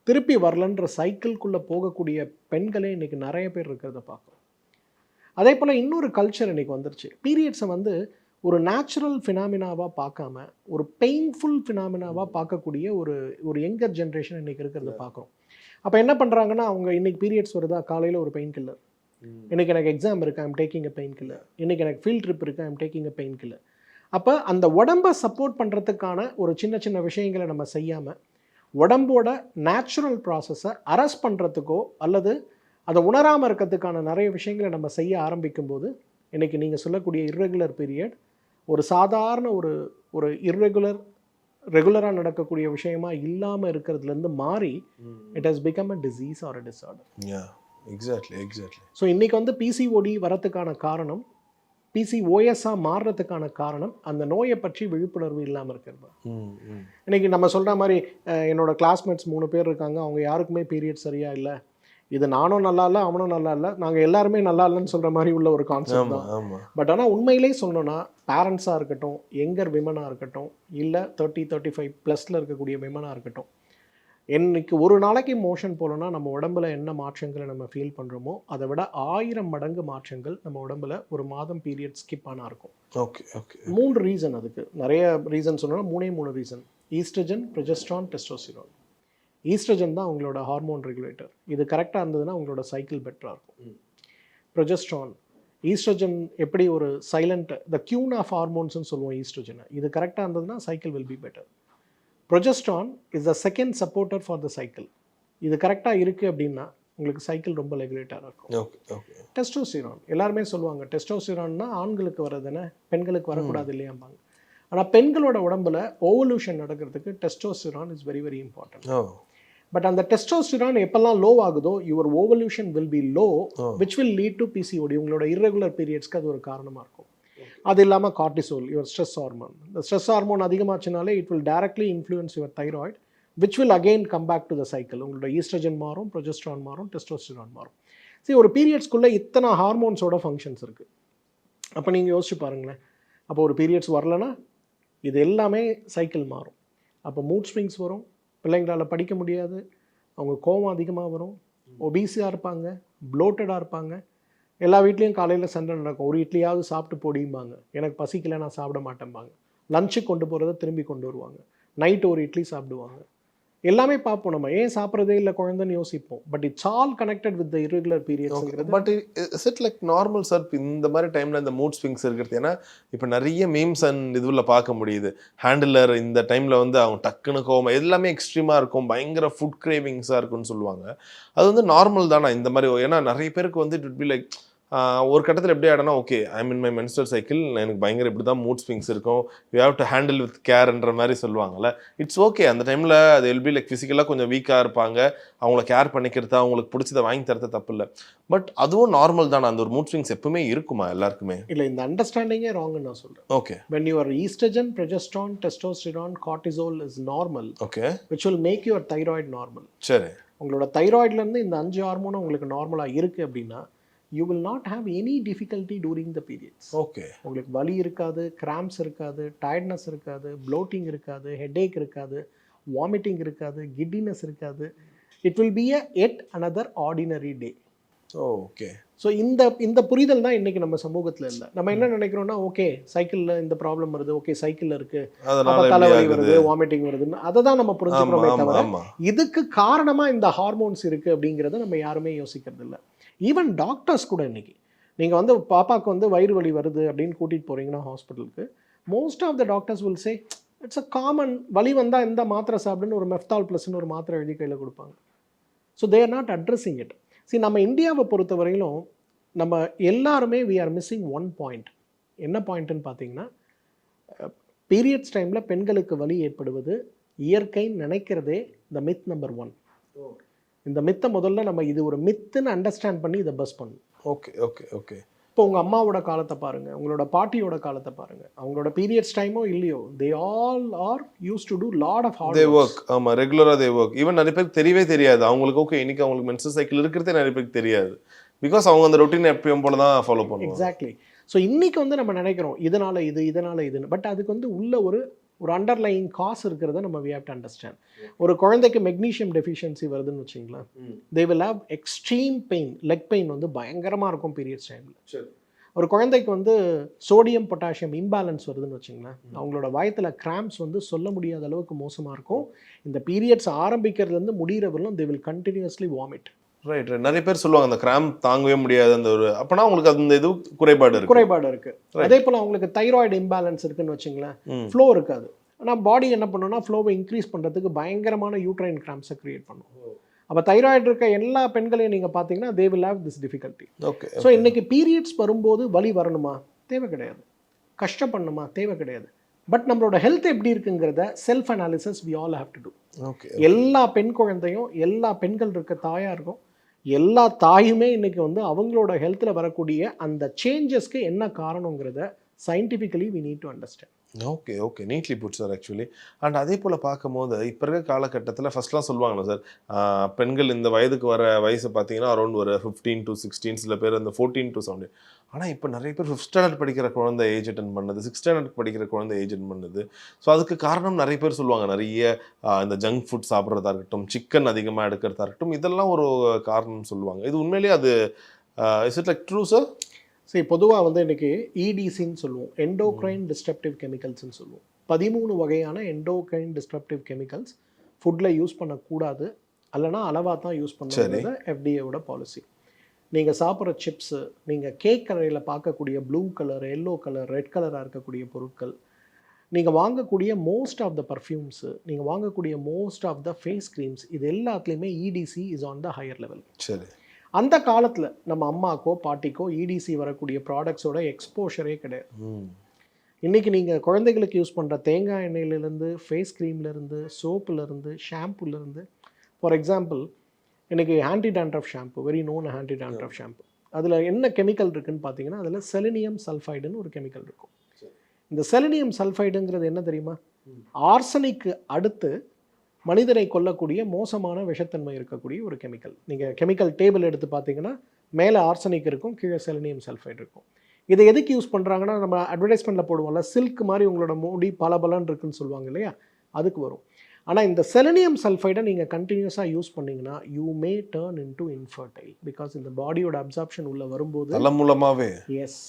திருப்பி வரலன்ற சைக்கிள்குள்ளே போகக்கூடிய பெண்களே இன்றைக்கி நிறைய பேர் இருக்கிறத பார்க்குறோம். அதே போல் இன்னொரு கல்ச்சர் இன்னைக்கு வந்துருச்சு. பீரியட்ஸை வந்து ஒரு நேச்சுரல் ஃபினாமினாவாக பார்க்காம ஒரு பெயின்ஃபுல் ஃபினாமினாவாக பார்க்கக்கூடிய ஒரு ஒரு யங்கர் ஜென்ரேஷன் இன்னைக்கு இருக்கிறத பார்க்குறோம். அப்போ என்ன பண்ணுறாங்கன்னா, அவங்க இன்னைக்கு பீரியட்ஸ் வருதா, காலையில் ஒரு பெயின் கில்லர், இன்னைக்கு எனக்கு எக்ஸாம் இருக்கு, I'm taking a pain killer, இன்னைக்கு எனக்கு ஃபீல்ட் ட்ரிப் இருக்கு, I'm taking a pain killer. அப்போ அந்த உடம்பை சப்போர்ட் பண்ணுறதுக்கான ஒரு சின்ன சின்ன விஷயங்களை நம்ம செய்யாமல் உடம்போட நேச்சுரல் ப்ராசஸை அரெஸ்ட் பண்ணுறதுக்கோ அல்லது அதை உணராமல் இருக்கிறதுக்கான நிறைய விஷயங்களை நம்ம செய்ய ஆரம்பிக்கும்போது இன்றைக்கி நீங்கள் சொல்லக்கூடிய இர்ரெகுலர் பீரியட் ஒரு சாதாரண ஒரு ஒரு ரெகுலராக நடக்கக்கூடிய விஷயமா இல்லாமல் இருக்கிறதுலேருந்து மாறி it has become a disease or a disorder. Exactly. So இன்றைக்கி வந்து பிசிஓடி வரத்துக்கான காரணம், பிசிஓஎஸ்ஸாக மாறுறதுக்கான காரணம் அந்த நோயை பற்றி விழிப்புணர்வு இல்லாமல் இருக்கிறது. இன்றைக்கி நம்ம சொல்கிற மாதிரி என்னோட கிளாஸ்மேட்ஸ் 3 பேர் இருக்காங்க, அவங்க யாருக்குமே பீரியட் சரியாக இல்லை, இது நானும் நல்லா இல்லை அவனும் நல்லா இல்லை, நாங்கள் எல்லாருமே நல்லா இல்லைன்னு சொல்கிற மாதிரி உள்ள ஒரு கான்செப்ட் தான். பட் ஆனால் உண்மையிலே சொன்னோன்னா பேரண்ட்ஸாக இருக்கட்டும், யங்கர் விமனாக இருக்கட்டும், இல்லை 30-35+ இருக்கக்கூடிய விமனாக இருக்கட்டும், இன்னைக்கு ஒரு நாளைக்கு மோஷன் போலனா நம்ம உடம்புல என்ன மாற்றங்களை நம்ம ஃபீல் பண்ணுறோமோ அதை விட 1000 மடங்கு மாற்றங்கள் நம்ம உடம்புல ஒரு மாதம் பீரியட் ஸ்கிப் ஆனால் இருக்கும். Okay okay. 3 ரீசன், அதுக்கு நிறைய ரீசன் சொன்னால் 3 reason: oestrogen, progesterone, testosterone. Oestrogen தான் அவங்களோட ஹார்மோன் ரெகுலேட்டர், இது கரெக்டாக இருந்ததுன்னா அவங்களோட சைக்கிள் பெட்டராக இருக்கும். ப்ரொஜெஸ்ட்ரான், ஈஸ்ட்ரஜன் எப்படி ஒரு சைலண்ட் த கியூன் ஆஃப் ஹார்மோன்ஸ்னு சொல்லுவோம் ஈஸ்ட்ரஜனை, இது கரெக்டாக இருந்ததுன்னா cycle will be better. Progesterone is the second supporter for the cycle, இது கரெக்டாக இருக்குது அப்படின்னா உங்களுக்கு சைக்கிள் ரொம்ப ரெகுலேட்டராக இருக்கும். Okay okay. டெஸ்டோஸ்டிரான் எல்லாருமே சொல்லுவாங்க டெஸ்டோஸ்டிரான்னா ஆண்களுக்கு வர்றதுன்னு பெண்களுக்கு வரக்கூடாது இல்லையாம்பாங்க. ஆனால் பெண்களோட உடம்புல ஓவல்யூஷன் நடக்கிறதுக்கு testosterone is very very important. But அந்த டெஸ்டோஸ்டிரான் எப்பெல்லாம் லோ ஆகுதோ your ovulation will be low, which will lead to PCOD. உங்களோட இர்ரெகுலர் பீரியட்ஸ்க்கு அது ஒரு காரணமாக இருக்கும். அது இல்லாமல் கார்டிசோல், யுவர் ஸ்ட்ரெஸ் ஹார்மோன், இந்த ஸ்ட்ரெஸ் ஹார்மோன் அதிகமாச்சுனாலே it will directly influence your thyroid, which will again come back to the cycle. உங்களோட ஈஸ்ட்ரஜன் மாறும், ப்ரொஜெஸ்ட்ரான் மாறும், டெஸ்டோஸ்டிரான் மாறும். சரி, ஒரு பீரியட்ஸ்க்குள்ளே இத்தனை ஹார்மோன்ஸோட ஃபங்க்ஷன்ஸ் இருக்குது. அப்போ நீங்கள் யோசிச்சு பாருங்களேன், அப்போ ஒரு பீரியட்ஸ் வரலன்னா இது எல்லாமே சைக்கிள் மாறும். அப்போ மூட் ஸ்விங்ஸ் வரும், பிள்ளைங்களால் படிக்க முடியாது, அவங்க கோவம் அதிகமாக வரும், ஒபீஸியாக இருப்பாங்க, ப்ளோட்டடாக இருப்பாங்க. எல்லா வீட்லேயும் காலையில் சண்டை நடக்கும், ஒரு இட்லியாவது சாப்பிட்டு போடிம்பாங்க, எனக்கு பசிக்கலை நான் சாப்பிட மாட்டேன்பாங்க. லஞ்சுக்கு கொண்டு போகிறத திரும்பி கொண்டு வருவாங்க, நைட்டு ஒரு இட்லி சாப்பிடுவாங்க. எல்லாமே பார்ப்போம், நம்ம ஏன் சாப்பிட்றதே இல்லை குழந்தைன்னு யோசிப்போம். But it's all connected with the irregular periods. But is it like normal sir இந்த மாதிரி டைமில் இந்த மூட் ஸ்விங்ஸ் இருக்கிறது? ஏன்னா இப்போ நிறைய மீம்ஸ் அண்ட் இதுவில் பார்க்க முடியுது, ஹேண்டிலர் இந்த டைமில் வந்து அவங்க டக்குன்னு கோவம், எல்லாமே எக்ஸ்ட்ரீமாக இருக்கும், பயங்கர ஃபுட் கிரேவிங்ஸாக இருக்குன்னு சொல்லுவாங்க. அது வந்து நார்மல் தானே இந்த மாதிரி? ஏன்னா நிறைய பேருக்கு வந்து இட் பி லைக் ஒரு கட்டத்தில் எப்படி ஆகிடனா, okay I mean my menstrual cycle, எனக்கு பயங்கர இப்படி தான் மூட் ஸ்விங்ஸ் இருக்கும், you have to handle with கேர்ன்ற மாதிரி சொல்லுவாங்கல்ல. இட்ஸ் ஓகே, அந்த டைமில் அது வில் பி லைக் ஃபிசிக்கலாக கொஞ்சம் வீக்காக இருப்பாங்க, அவங்கள கேர் பண்ணிக்கிறது, அவங்களுக்கு பிடிச்சதை வாங்கி தரது தப்பு இல்லை. பட் அதுவும் நார்மல் தானே? அந்த ஒரு மூட் ஸ்விங்ஸ் எப்பவுமே இருக்குமா எல்லாருக்குமே? இல்லை, இந்த அண்டர்ஸ்டாண்டிங்கே ராங்னு நான் சொல்கிறேன். Okay. when your estrogen, progesterone, testosterone, cortisol is normal, okay, which will make your thyroid normal. சரி. உங்களோட தைராய்ட்லேருந்து இந்த 5 ஹார்மோனும் உங்களுக்கு நார்மலாக இருக்குது அப்படின்னா you will not have any difficulty during the periods. Okay. உங்களுக்கு வலி இருக்காது, கிராம்ப்ஸ் இருக்காது, டயர்ட்னஸ் இருக்காது, ப்ளோட்டிங் இருக்காது, ஹெட்டேக் இருக்காது, வாமிட்டிங் இருக்காது, கிட்டினஸ் இருக்காது. It will be a yet another ordinary day. Okay. So இந்த புரிதல் தான் இன்றைக்கி நம்ம சமூகத்தில் இல்லை. நம்ம என்ன நினைக்கிறோம்னா, ஓகே சைக்கிளில் இந்த ப்ராப்ளம் வருது, ஓகே சைக்கிளில் இருக்குது, தலைவலி வருது, வாமிட்டிங் வருதுன்னு அதை தான் நம்ம புரிஞ்சுக்கிறோமே தவிர இதுக்கு காரணமாக இந்த ஹார்மோன்ஸ் இருக்குது அப்படிங்கிறத நம்ம யாருமே யோசிக்கிறது இல்லை. ஈவன் டாக்டர்ஸ் கூட இன்றைக்கி நீங்கள் வந்து பாப்பாவுக்கு வந்து வயிறு வலி வருது அப்படின்னு கூட்டிகிட்டு போகிறீங்கன்னா ஹாஸ்பிட்டலுக்கு, most of the doctors will say it's a common, வலி வந்தால் இந்த மாத்திரை சாப்பிடுன்னு ஒரு மெஃப்தால் ப்ளஸ்ன்னு ஒரு மாத்திரை எழுதி கையில் கொடுப்பாங்க. So they are not addressing it. சரி, நம்ம இந்தியாவை பொறுத்த வரையிலும் நம்ம எல்லாருமே we are missing one point. என்ன பாயிண்ட்டுன்னு பார்த்தீங்கன்னா, பீரியட்ஸ் டைமில் பெண்களுக்கு வலி ஏற்படுவது இயற்கைன்னு நினைக்கிறதே இந்த மித் நம்பர் 1. இந்த மித்தை முதல்ல நம்ம இது ஒரு மித்துன்னு அண்டர்ஸ்டாண்ட் பண்ணி இதை பஸ் பண்ணணும். Okay okay okay. இப்போ உங்கள் அம்மாவோட காலத்தை பாருங்கள், உங்களோட பாட்டியோட காலத்தை பாருங்கள், அவங்களோட பீரியட்ஸ் டைமோ இல்லையோ, they all are used to do lot of hard work. ஆமாம், ரெகுலராக தே ஒர்க். ஈவன் நிறைய பேருக்கு தெரியவே தெரியாது அவங்களுக்கு, ஓகே இன்னைக்கு அவங்களுக்கு மென்ஸ்ட்ரல் சைக்கிள் இருக்கிறதே நிறைய பேருக்கு தெரியாது. பிகாஸ் அவங்க அந்த ரொட்டீன் எப்பயும் போல தான் ஃபாலோ பண்ணுவாங்க. எக்ஸாக்ட்லி. ஸோ இன்றைக்கி வந்து நம்ம நினைக்கிறோம் இதனால் இதுன்னு, பட் அதுக்கு வந்து உள்ள ஒரு ஒரு அண்டர்லைங் காஸ் இருக்கிறத நம்ம வி ஹேவ் டு அண்டர்ஸ்டாண்ட். ஒரு குழந்தைக்கு மெக்னீஷியம் டெஃபிஷியன்சி வருதுன்னு வச்சுங்களேன், they will have extreme pain, leg pain வந்து பயங்கரமாக இருக்கும் பீரியட்ஸ் டைமில். ஒரு குழந்தைக்கு வந்து சோடியம் பொட்டாசியம் இம்பேலன்ஸ் வருதுன்னு வச்சுங்களேன், அவங்களோட வயத்தில் கிராம்ஸ் வந்து சொல்ல முடியாத அளவுக்கு மோசமாக இருக்கும். இந்த பீரியட்ஸ் ஆரம்பிக்கிறதுலேருந்து முடிகிறவர்களும் they will continuously vomit. Right. நிறைய பேர் சொல்லுவாங்க அந்த கிராம் தாங்கவே முடியாது அந்த ஒரு, அப்பனா உங்களுக்கு அந்த இது குறைபாடு இருக்கு. அதே போல் அவங்களுக்கு தைராய்டு இம்பேலன்ஸ் இருக்குன்னு வச்சுங்களேன், ஃப்ளோ இருக்காது. ஆனால் பாடி என்ன பண்ணுன்னா ஃப்ளோவை இன்க்ரீஸ் பண்ணுறதுக்கு பயங்கரமான யூட்ரைன் கிராம்ஸை கிரியேட் பண்ணும். அப்போ தைராய்டு இருக்க எல்லா பெண்களையும் நீங்கள் பார்த்தீங்கன்னா they will have this difficulty. Okay. So இன்றைக்கி பீரியட்ஸ் வரும்போது வலி வரணுமா? தேவை கிடையாது. கஷ்டப்படணுமா? தேவை கிடையாது. பட் நம்மளோட ஹெல்த் எப்படி இருக்குங்கிறத self analysis we all have to do. Okay. எல்லா பெண் குழந்தையும், எல்லா பெண்கள் இருக்க தாயாருக்கும், எல்லா தாயுமே இன்றைக்கி வந்து அவங்களோட ஹெல்த்தில் வரக்கூடிய அந்த சேஞ்சஸ்க்கு என்ன காரணங்கிறத scientifically we need to understand. Okay okay, neatly put sir. Actually and அதே போல் பார்க்கும்போது இப்போ இருக்க காலகட்டத்தில் ஃபஸ்ட்லாம் சொல்லுவாங்களா சார், பெண்கள் இந்த வயதுக்கு வர வயசு பார்த்தீங்கன்னா அரௌண்ட் ஒரு 15 to 16, சில பேர் அந்த 14 to 17. ஆனால் இப்போ நிறைய பேர் 5th ஸ்டாண்டர்ட் படிக்கிற குழந்தை ஏஜ் அட்டன் பண்ணுது, 6th ஸ்டாண்டர்ட் படிக்கிற குழந்தை ஏஜ் அட்டன் பண்ணுது. ஸோ அதுக்கு காரணம் நிறைய பேர் சொல்லுவாங்க, நிறைய இந்த ஜங்க் ஃபுட் சாப்பிட்றதா இருக்கட்டும், சிக்கன் அதிகமாக எடுக்கிறதா இருக்கட்டும், இதெல்லாம் ஒரு காரணம் சொல்லுவாங்க. இது உண்மையிலேயே அது is it like true sir? சரி, பொதுவாக வந்து இன்றைக்கி EDCன்னு சொல்லுவோம், எண்டோக்ரைன் டிஸ்ட்ரப்டிவ் கெமிக்கல்ஸ்ன்னு சொல்லுவோம். 13 வகையான எண்டோக்ரைன் டிஸ்ட்ரப்டிவ் கெமிக்கல்ஸ் ஃபுட்டில் யூஸ் பண்ணக்கூடாது, அல்லனா அளவாக தான் யூஸ் பண்ணுறது FDAவோட பாலிசி. நீங்கள் சாப்பிட்ற சிப்ஸு, நீங்கள் கேக் கடையில் பார்க்கக்கூடிய blue colour, yellow colour, red கலராக இருக்கக்கூடிய பொருட்கள், நீங்கள் வாங்கக்கூடிய மோஸ்ட் ஆஃப் த பர்ஃப்யூம்ஸு, நீங்கள் வாங்கக்கூடிய most of the face creams, இது எல்லாத்துலேயுமே EDC is on the higher level. சரி. அந்த காலத்தில் நம்ம அம்மாக்கோ பாட்டிக்கோ EDC வரக்கூடிய ப்ராடக்ட்ஸோட எக்ஸ்போஷரே கிடையாது. இன்றைக்கி நீங்கள் குழந்தைகளுக்கு யூஸ் பண்ணுற தேங்காய் எண்ணெயிலேருந்து, ஃபேஸ் க்ரீம்லேருந்து, சோப்புலேருந்து, ஷாம்புலேருந்து, ஃபார் எக்ஸாம்பிள் இன்றைக்கி anti dandruff shampoo, very known anti dandruff shampoo, அதில் என்ன கெமிக்கல் இருக்குதுன்னு பார்த்தீங்கன்னா அதில் செலினியம் சல்ஃபைடுன்னு ஒரு கெமிக்கல் இருக்கும். இந்த செலினியம் சல்ஃபைடுங்கிறது என்ன தெரியுமா? ஆர்சனிக்கு அடுத்து மனிதனை கொல்லக்கூடிய மோசமான விஷத்தன்மை இருக்கக்கூடிய ஒரு கெமிக்கல். நீங்கள் கெமிக்கல் டேபிள் எடுத்து பார்த்தீங்கன்னா மேலே ஆர்சனிக் இருக்கும், கீழே செலினியம் சல்ஃபைடு இருக்கும். இதை எதுக்கு யூஸ் பண்ணுறாங்கன்னா, நம்ம அட்வர்டைஸ்மெண்ட்டில் போடுவோம்ல, சில்க் மாதிரி உங்களோட முடி பலபலன்னு இருக்குன்னு சொல்லுவாங்க இல்லையா, அதுக்கு வரும். ஆனால் இந்த செலினியம் சல்ஃபைடை நீங்கள் கண்டினியூஸாக யூஸ் பண்ணிங்கன்னா you may turn into infertile, because இந்த பாடியோட அப்சார்ப்ஷன் உள்ளே வரும்போது மூலமாகவே. எஸ்,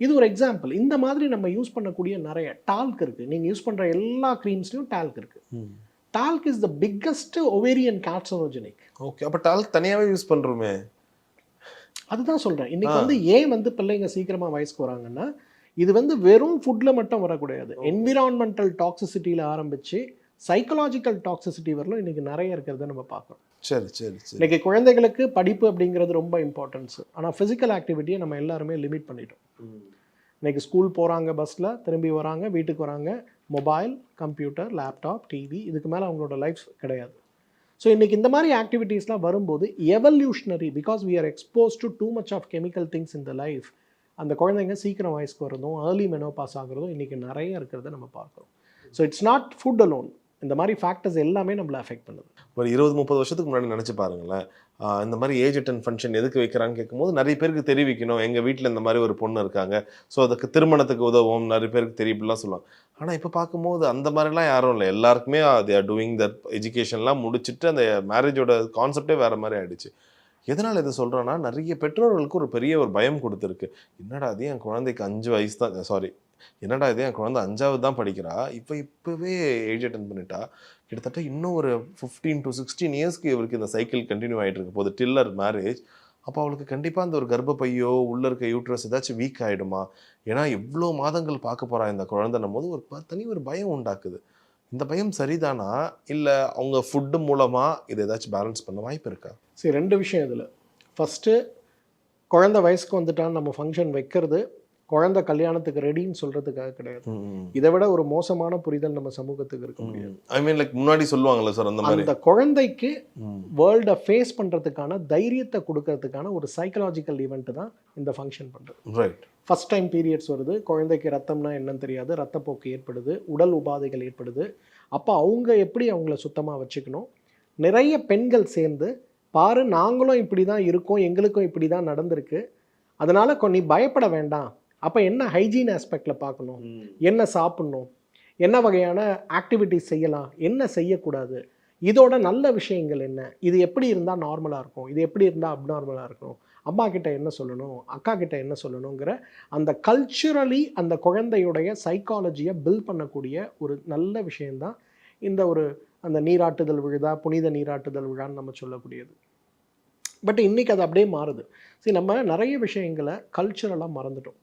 இது ஒரு எக்ஸாம்பிள். இந்த மாதிரி நம்ம யூஸ் பண்ணக்கூடிய நிறைய டால்க் இருக்குது. நீங்கள் யூஸ் பண்ணுற எல்லா க்ரீம்ஸ்லையும் டால்க் இருக்குது. Talc is the biggest ovarian carcinogenic. Okay, அப்போ டால்க் தனியாகவே யூஸ் பண்ணுறோமே. அதுதான் சொல்கிறேன். இன்றைக்கி வந்து ஏன் வந்து பிள்ளைங்க சீக்கிரமாக வயசுக்கு வராங்கன்னா, இது வந்து வெறும் ஃபுட்டில் மட்டும் வரக்கூடாது, என்விரான்மெண்டல் டாக்ஸிசிட்டியில் ஆரம்பித்து சைக்கலாஜிக்கல் டாக்ஸிசிட்டி வரலும் இன்றைக்கி நிறைய இருக்கிறத நம்ம பார்க்குறோம். சரி சரி சரி. இன்றைக்கி குழந்தைகளுக்கு படிப்பு அப்படிங்கிறது ரொம்ப இம்பார்ட்டன்ஸ். ஆனால் ஃபிசிக்கல் ஆக்டிவிட்டியை நம்ம எல்லாருமே லிமிட் பண்ணிட்டோம். இன்றைக்கி ஸ்கூல் போகிறாங்க, பஸ்ஸில் திரும்பி வராங்க, வீட்டுக்கு வராங்க, மொபைல், கம்ப்யூட்டர், லேப்டாப், டிவி, இதுக்கு மேலே அவங்களோட லைஃப் கிடையாது. ஸோ இன்றைக்கி இந்த மாதிரி ஆக்டிவிட்டீஸ்லாம் வரும்போது evolutionary, because we are expose to too much of chemical things in the life, அந்த குழந்தைங்க சீக்கிரம் வயசுக்கு வரதும் ஏர்லி மெனோபாஸ் ஆகிறதும் இன்றைக்கி நிறைய இருக்கிறத நம்ம பார்க்குறோம். So it's not food alone, இந்த மாதிரி ஃபேக்டர்ஸ் எல்லாமே நம்மளை அஃபெக்ட் பண்ணுது. ஒரு 20-30 வருஷத்துக்கு முன்னாடி நினச்சி பாருங்களேன், இந்த மாதிரி ஏஜ் அட்டன் ஃபங்க்ஷன் எதுக்கு வைக்கிறான்னு கேட்கும்போது நிறைய பேருக்கு தெரிவிக்கணும், எங்கள் வீட்டில் இந்த மாதிரி ஒரு பொண்ணு இருக்காங்க, ஸோ அதுக்கு திருமணத்துக்கு உதவும், நிறைய பேருக்கு தெரியும்லாம் சொல்லுவாங்க. ஆனால் இப்போ பார்க்கும்போது அந்த மாதிரிலாம் யாரும் இல்லை, எல்லாருக்குமே தே ஆர் டூயிங் தட் எஜுகேஷன்லாம் முடிச்சுட்டு அந்த மேரேஜோட கான்செப்டே வேறு மாதிரி ஆகிடுச்சு. எதனால் இதை சொல்கிறேன்னா, நிறைய பெற்றோர்களுக்கு ஒரு பெரிய ஒரு பயம் கொடுத்துருக்கு. என்னடா அது என் குழந்தைக்கு 5 வயசு தான், சாரி என்னடா இது என் குழந்தை 5வது தான் படிக்கிறா, இப்போவே ஏஜ் அட்டன் பண்ணிட்டா, கிட்டத்தட்ட இன்னும் ஒரு 15 to 16 இயர்ஸ்க்கு இவருக்கு இந்த சைக்கிள் கண்டினியூ ஆகிட்டு இருக்க போது டில்லர் மேரேஜ். அப்போ அவளுக்கு கண்டிப்பாக அந்த ஒரு கர்ப்பப்பையோ உள்ளே இருக்க யூட்ரஸ் ஏதாச்சும் வீக் ஆகிடுமா, ஏன்னா எவ்வளோ மாதங்கள் பார்க்க போகிறா இந்த குழந்தைன்னும் போது ஒரு தனி ஒரு பயம் உண்டாக்குது. இந்த பயம் சரிதானா, இல்லை அவங்க ஃபுட்டு மூலமாக இதை ஏதாச்சும் பேலன்ஸ் பண்ண வாய்ப்பு இருக்கா? சரி, 2 விஷயம் இதில். ஃபஸ்ட்டு, குழந்தை வயசுக்கு வந்துட்டான்னு நம்ம ஃபங்க்ஷன் வைக்கிறது குழந்தை கல்யாணத்துக்கு ரெடின்னு சொல்கிறதுக்காக கிடையாது. இதை விட ஒரு மோசமான புரிதல் நம்ம சமூகத்துக்கு இருக்க முடியாது. ஐ மீன் லைக் முன்னாடி சொல்லுவாங்கல்ல சார், அந்த குழந்தைக்கு வேர்ல்டை ஃபேஸ் பண்ணுறதுக்கான தைரியத்தை கொடுக்கறதுக்கான ஒரு சைக்கலாஜிக்கல் ஈவெண்ட்டு தான் இந்த ஃபங்க்ஷன் பண்ணுறது. ரைட். ஃபஸ்ட் டைம் பீரியட்ஸ் வருது, குழந்தைக்கு ரத்தம்னா என்னன்னு தெரியாது, ரத்தப்போக்கு ஏற்படுது, உடல் உபாதைகள் ஏற்படுது. அப்போ அவங்க எப்படி அவங்கள சுத்தமாக வச்சுக்கணும். நிறைய பெண்கள் சேர்ந்து பாரு, நாங்களும் இப்படி தான் இருக்கோம், எங்களுக்கும் இப்படி தான் நடந்திருக்கு, அதனால் நீ பயப்பட வேண்டாம். அப்போ என்ன ஹைஜீன் ஆஸ்பெக்டில் பார்க்கணும், என்ன சாப்பிட்ணும், என்ன வகையான ஆக்டிவிட்டிஸ் செய்யலாம், என்ன செய்யக்கூடாது, இதோட நல்ல விஷயங்கள் என்ன, இது எப்படி இருந்தால் நார்மலாக இருக்கும், இது எப்படி இருந்தால் அப்நார்மலாக இருக்கும், அம்மா கிட்ட என்ன சொல்லணும், அக்கா கிட்ட என்ன சொல்லணுங்கிற அந்த கல்ச்சுரலி அந்த குழந்தையுடைய சைக்காலஜியை பில்ட் பண்ணக்கூடிய ஒரு நல்ல விஷயந்தான் இந்த ஒரு அந்த நீராட்டுதல் விழா, புனித நீராட்டுதல் விழான்னு நம்ம சொல்லக்கூடியது. பட் இன்றைக்கி அது அப்படியே மாறுது. சரி, நம்ம நிறைய விஷயங்களை கல்ச்சுரலாக மறந்துட்டோம்.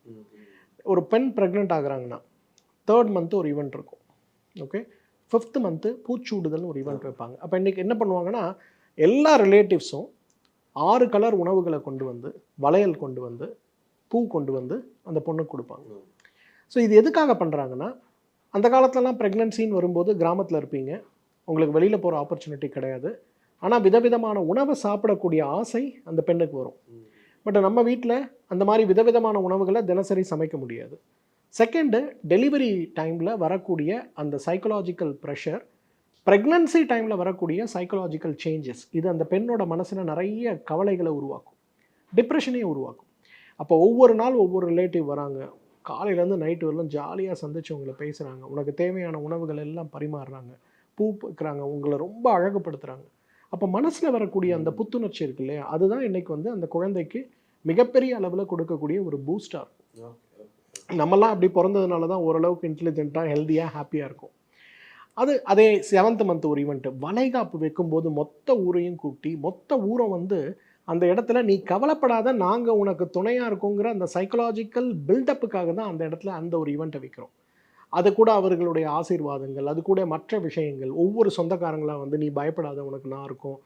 ஒரு பெண் ப்ரெக்னென்ட் ஆகுறாங்கன்னா 3rd மந்த்து ஒரு ஈவெண்ட் இருக்கும். ஓகே, 5th மந்த்து பூச்சூடுதல்னு ஒரு ஈவெண்ட் வைப்பாங்க. அப்போ இன்றைக்கி என்ன பண்ணுவாங்கன்னா, எல்லா ரிலேட்டிவ்ஸும் 6 கலர் உணவுகளை கொண்டு வந்து, வளையல் கொண்டு வந்து, பூ கொண்டு வந்து அந்த பொண்ணுக்கு கொடுப்பாங்க. ஸோ இது எதுக்காக பண்ணுறாங்கன்னா, அந்த காலத்துலலாம் ப்ரெக்னன்சின்னு வரும்போது கிராமத்தில் இருப்பீங்க, உங்களுக்கு வெளியில் போகிற ஆப்பர்ச்சுனிட்டி கிடையாது. ஆனால் விதவிதமான உணவை சாப்பிடக்கூடிய ஆசை அந்த பெண்ணுக்கு வரும். பட் நம்ம வீட்டில் அந்த மாதிரி விதவிதமான உணவுகளை தினசரி சமைக்க முடியாது. செகண்டு, டெலிவரி டைமில் வரக்கூடிய அந்த சைக்கலாஜிக்கல் ப்ரெஷர், ப்ரெக்னன்சி டைமில் வரக்கூடிய சைக்கலாஜிக்கல் சேஞ்சஸ், இது அந்த பெண்ணோட மனசில் நிறைய கவலைகளை உருவாக்கும், டிப்ரெஷனையும் உருவாக்கும். அப்போ ஒவ்வொரு நாள் ஒவ்வொரு ரிலேட்டிவ் வராங்க, காலையிலேருந்து நைட்டு வரலாம் ஜாலியாக சந்திச்சு உங்களை பேசுகிறாங்க, உனக்கு தேவையான உணவுகள் எல்லாம் பரிமாறுறாங்க, பூ வைக்கிறாங்க, உங்களை ரொம்ப அழகுபடுத்துகிறாங்க. அப்போ மனசில் வரக்கூடிய அந்த புத்துணர்ச்சி இருக்கு இல்லையா, அதுதான் இன்றைக்கி வந்து அந்த குழந்தைக்கு மிகப்பெரிய அளவில் கொடுக்கக்கூடிய ஒரு பூஸ்டாக இருக்கும். நம்மலாம் அப்படி பிறந்ததுனால தான் ஓரளவுக்கு இன்டெலிஜென்ட்டாக, ஹெல்த்தியாக, ஹாப்பியாக இருக்கும். அதே 7th மந்த் ஒரு ஈவெண்ட்டு, வளைகாப்பு வைக்கும்போது மொத்த ஊரையும் கூட்டி, மொத்த ஊரை வந்து அந்த இடத்துல நீ கவலைப்படாத, நாங்கள் உனக்கு துணையாக இருக்கோங்கிற அந்த சைக்கலாஜிக்கல் பில்டப்புக்காக தான் அந்த இடத்துல அந்த ஒரு ஈவெண்ட்டை வைக்கிறோம். அது கூட அவர்களுடைய ஆசீர்வாதங்கள், அது கூட மற்ற விஷயங்கள், ஒவ்வொரு சொந்தக்காரங்களாக வந்து நீ பயப்படாத, உனக்கு நான் இருக்கோம்,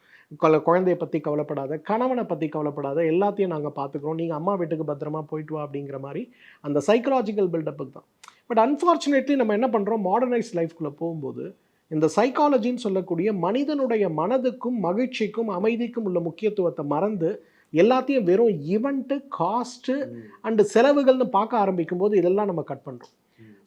குழந்தைய பற்றி கவலைப்படாத, கணவனை பற்றி கவலைப்படாத, எல்லாத்தையும் நாங்கள் பார்த்துக்குறோம், நீங்கள் அம்மா வீட்டுக்கு பத்திரமா போயிட்டு வா அப்படிங்கிற மாதிரி அந்த சைக்கலாஜிக்கல் பில்டப்புக்கு தான். பட் அன்ஃபார்ச்சுனேட்லி நம்ம என்ன பண்ணுறோம், மாடர்னைஸ் லைஃப்குள்ளே போகும்போது இந்த சைக்காலஜின்னு சொல்லக்கூடிய மனிதனுடைய மனதுக்கும் மகிழ்ச்சிக்கும் அமைதிக்கும் உள்ள முக்கியத்துவத்தை மறந்து எல்லாத்தையும் வெறும் ஈவெண்ட்டு, காஸ்ட்டு அண்டு செலவுகள்னு பார்க்க ஆரம்பிக்கும் போது இதெல்லாம் நம்ம கட் பண்ணுறோம்.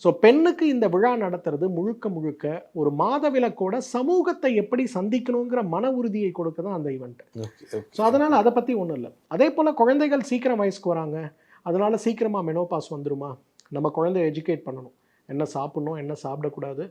ஸோ பெண்ணுக்கு இந்த விழா நடத்துறது முழுக்க முழுக்க ஒரு மாதவிலக்கோட சமூகத்தை எப்படி சந்திக்கணுங்கிற மன உறுதியை கொடுக்க தான் அந்த ஈவெண்ட். ஸோ அதனால் அதை பற்றி ஒன்றும் இல்லை. அதே போல் குழந்தைகள் சீக்கிரம் வயசுக்கு வராங்க, அதனால் சீக்கிரமாக மெனோபாஸ் வந்துருமா, நம்ம குழந்தைய எஜுகேட் பண்ணணும், என்ன சாப்பிட்ணும், என்ன சாப்பிடக்கூடாது,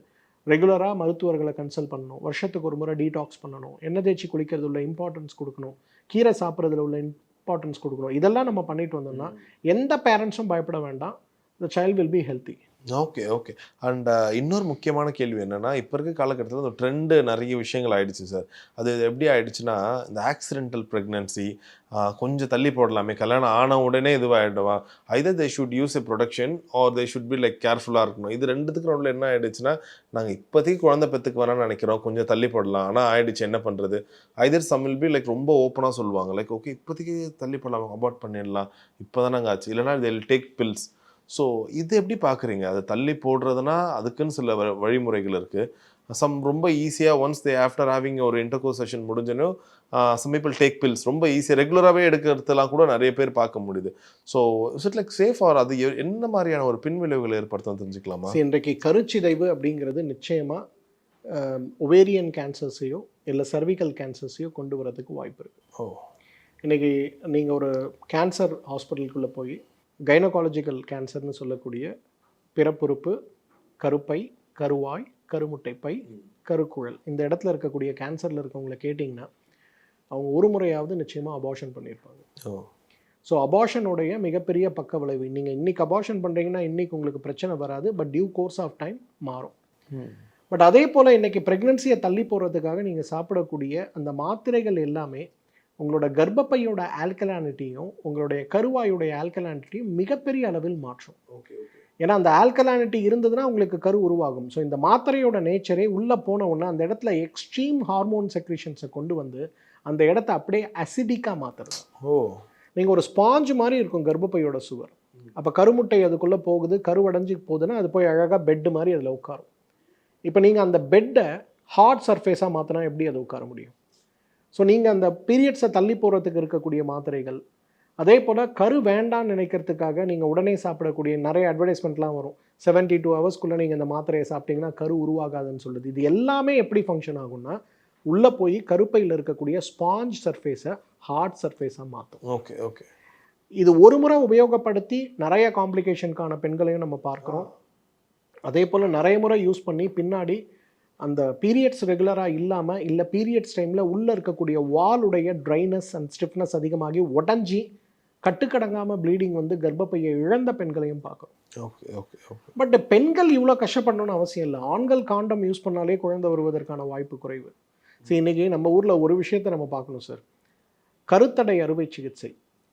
ரெகுலராக மருத்துவர்களை கன்சல்ட் பண்ணணும், வருஷத்துக்கு ஒரு முறை டீடாக்ஸ் பண்ணணும், எண்ணெய் தேய்ச்சி குளிக்கிறது உள்ள இம்பார்ட்டன்ஸ் கொடுக்கணும், கீரை சாப்பிட்றதுல உள்ள இம்பார்ட்டன்ஸ் கொடுக்கணும். இதெல்லாம் நம்ம பண்ணிட்டு வந்தோம்னா எந்த பேரண்ட்ஸும் பயப்பட வேண்டாம், the child will be healthy. Okay okay. And இன்னொரு முக்கியமான கேள்வி என்னென்னா, இப்போ இருக்க காலகட்டத்தில் இந்த ட்ரெண்டு நிறைய விஷயங்கள் ஆகிடுச்சு சார். அது எப்படி ஆகிடுச்சுன்னா, இந்த ஆக்சிடென்டல் ப்ரெக்னன்சி கொஞ்சம் தள்ளி போடலாமே, கல்யாணம் ஆன உடனே இதுவாகிடுவா, either they should use a protection or they should be like கேர்ஃபுல்லாக இருக்கணும். இது ரெண்டுத்துக்கு நடுவில் என்ன ஆகிடுச்சுன்னா, நாங்கள் இப்போதைக்கு குழந்தை பெற்றுக்கு வேணாம்னு நினைக்கிறோம், கொஞ்சம் தள்ளி போடலாம், ஆனால் ஆகிடுச்சு என்ன பண்ணுறது. Either some will be like ரொம்ப ஓப்பனாக சொல்லுவாங்க, லைக் ஓகே இப்போதைக்கு தள்ளி போடலாம், அபார்ட் பண்ணிடலாம், இப்போ தான் நாங்கள் ஆச்சு, இல்லைனா they will take pills. So இது எப்படி பார்க்குறீங்க? அதை தள்ளி போடுறதுனா அதுக்குன்னு சில வழிமுறைகள் இருக்குது. சம் ரொம்ப ஈஸியாக ஒன்ஸ் தே ஆஃப்டர் ஹேவிங் ஒரு இன்டர்கோர்ஸ் செஷன் முடிஞ்சோன்னு சம் பீப்பிள் டேக் பில்ஸ், ரொம்ப ஈஸியாக ரெகுலராகவே எடுக்கிறதுலாம் கூட நிறைய பேர் பார்க்க முடியுது. So is it like safe or அது என்ன மாதிரியான ஒரு பின்விளைவுகளை ஏற்படுத்தும் தெரிஞ்சுக்கலாமா? இன்றைக்கு கருச்சிதைவு அப்படிங்கிறது நிச்சயமாக ஒவேரியன் கேன்சர்ஸையோ இல்லை சர்விக்கல் கேன்சர்ஸையோ கொண்டு வரதுக்கு வாய்ப்பு இருக்குது. இன்றைக்கி நீங்கள் ஒரு கேன்சர் ஹாஸ்பிட்டலுக்குள்ளே போய் கைனகாலஜிக்கல் கேன்சர்னு சொல்லக்கூடிய பிறப்புறுப்பு, கருப்பை, கருவாய், கருமுட்டைப்பை, கருக்குழல், இந்த இடத்துல இருக்கக்கூடிய கேன்சரில் இருக்கவங்களை கேட்டிங்கன்னா அவங்க ஒரு முறையாவது நிச்சயமாக அபார்ஷன் பண்ணியிருப்பாங்க. ஸோ அபார்ஷனுடைய மிகப்பெரிய பக்க விளைவு, நீங்கள் இன்றைக்கி அபார்ஷன் பண்ணுறீங்கன்னா இன்றைக்கி உங்களுக்கு பிரச்சனை வராது, but due course of time மாறும். பட் அதே போல் இன்றைக்கி ப்ரெக்னன்சியை தள்ளி போகிறதுக்காக நீங்கள் சாப்பிடக்கூடிய அந்த மாத்திரைகள் எல்லாமே உங்களோட கர்ப்பப்பையோட ஆல்கலானிட்டியும் உங்களுடைய கருவாயுடைய ஆல்கலானிட்டியும் மிகப்பெரிய அளவில் மாற்றும். ஏன்னா அந்த ஆல்கலானிட்டி இருந்ததுன்னா உங்களுக்கு கரு உருவாகும். ஸோ இந்த மாத்திரையோட நேச்சரே உள்ளே போன உடனே அந்த இடத்துல எக்ஸ்ட்ரீம் ஹார்மோன் செக்ரிஷன்ஸை கொண்டு வந்து அந்த இடத்த அப்படியே அசிடிக்காக மாற்றுறது. நீங்கள் ஒரு ஸ்பாஞ்ச் மாதிரி இருக்கும் கர்ப்பப்பையோட சுவர். அப்போ கருமுட்டை அதுக்குள்ளே போகுது, கருவடைஞ்சு போகுதுன்னா அது போய் அழகாக பெட்டு மாதிரி அதில் உட்காரும். இப்போ நீங்கள் அந்த பெட்டை ஹார்ட் சர்ஃபேஸாக மாற்றினா எப்படி அது உட்கார முடியும்? ஸோ நீங்கள் அந்த பீரியட்ஸை தள்ளி போகிறதுக்கு இருக்கக்கூடிய மாத்திரைகள், அதே போல் கரு வேண்டான்னு நினைக்கிறதுக்காக நீங்கள் உடனே சாப்பிடக்கூடிய நிறைய அட்வர்டைஸ்மெண்ட்லாம் வரும், 72 ஹவர்ஸ்க்குள்ளே நீங்கள் இந்த மாத்திரையை சாப்பிட்டீங்கன்னா கரு உருவாகாதுன்னு சொல்லுது. இது எல்லாமே எப்படி ஃபங்க்ஷன் ஆகும்னா, உள்ளே போய் கருப்பையில் இருக்கக்கூடிய ஸ்பாஞ்ச் சர்ஃபேஸை ஹார்ட் சர்ஃபேஸாக மாற்றும். Okay okay. இது ஒரு முறை உபயோகப்படுத்தி நிறைய காம்ப்ளிகேஷனுக்கான பெண்களையும் நம்ம பார்க்குறோம். அதே போல் நிறைய முறை யூஸ் பண்ணி பின்னாடி அந்த பீரியட்ஸ் ரெகுலராக இல்லாமல் இல்லை பீரியட்ஸ் டைமில் உள்ளே இருக்கக்கூடிய வாலுடைய ட்ரைனஸ் அண்ட் ஸ்டிஃப்னஸ் அதிகமாகி உடஞ்சி கட்டுக்கடங்காமல் ப்ளீடிங் வந்து கர்ப்பப்பையை இழந்த பெண்களையும் பார்க்குறோம். Okay okay okay. பட் பெண்கள் இவ்வளோ கஷ்டப்படணும்னு அவசியம் இல்லை. ஆண்கள் காண்டம் யூஸ் பண்ணாலே குழந்தை வருவதற்கான வாய்ப்பு குறைவு. சரி, இன்றைக்கி நம்ம ஊரில் ஒரு விஷயத்தை நம்ம பார்க்கணும் சார். கருத்தடை அறுவை சிகிச்சை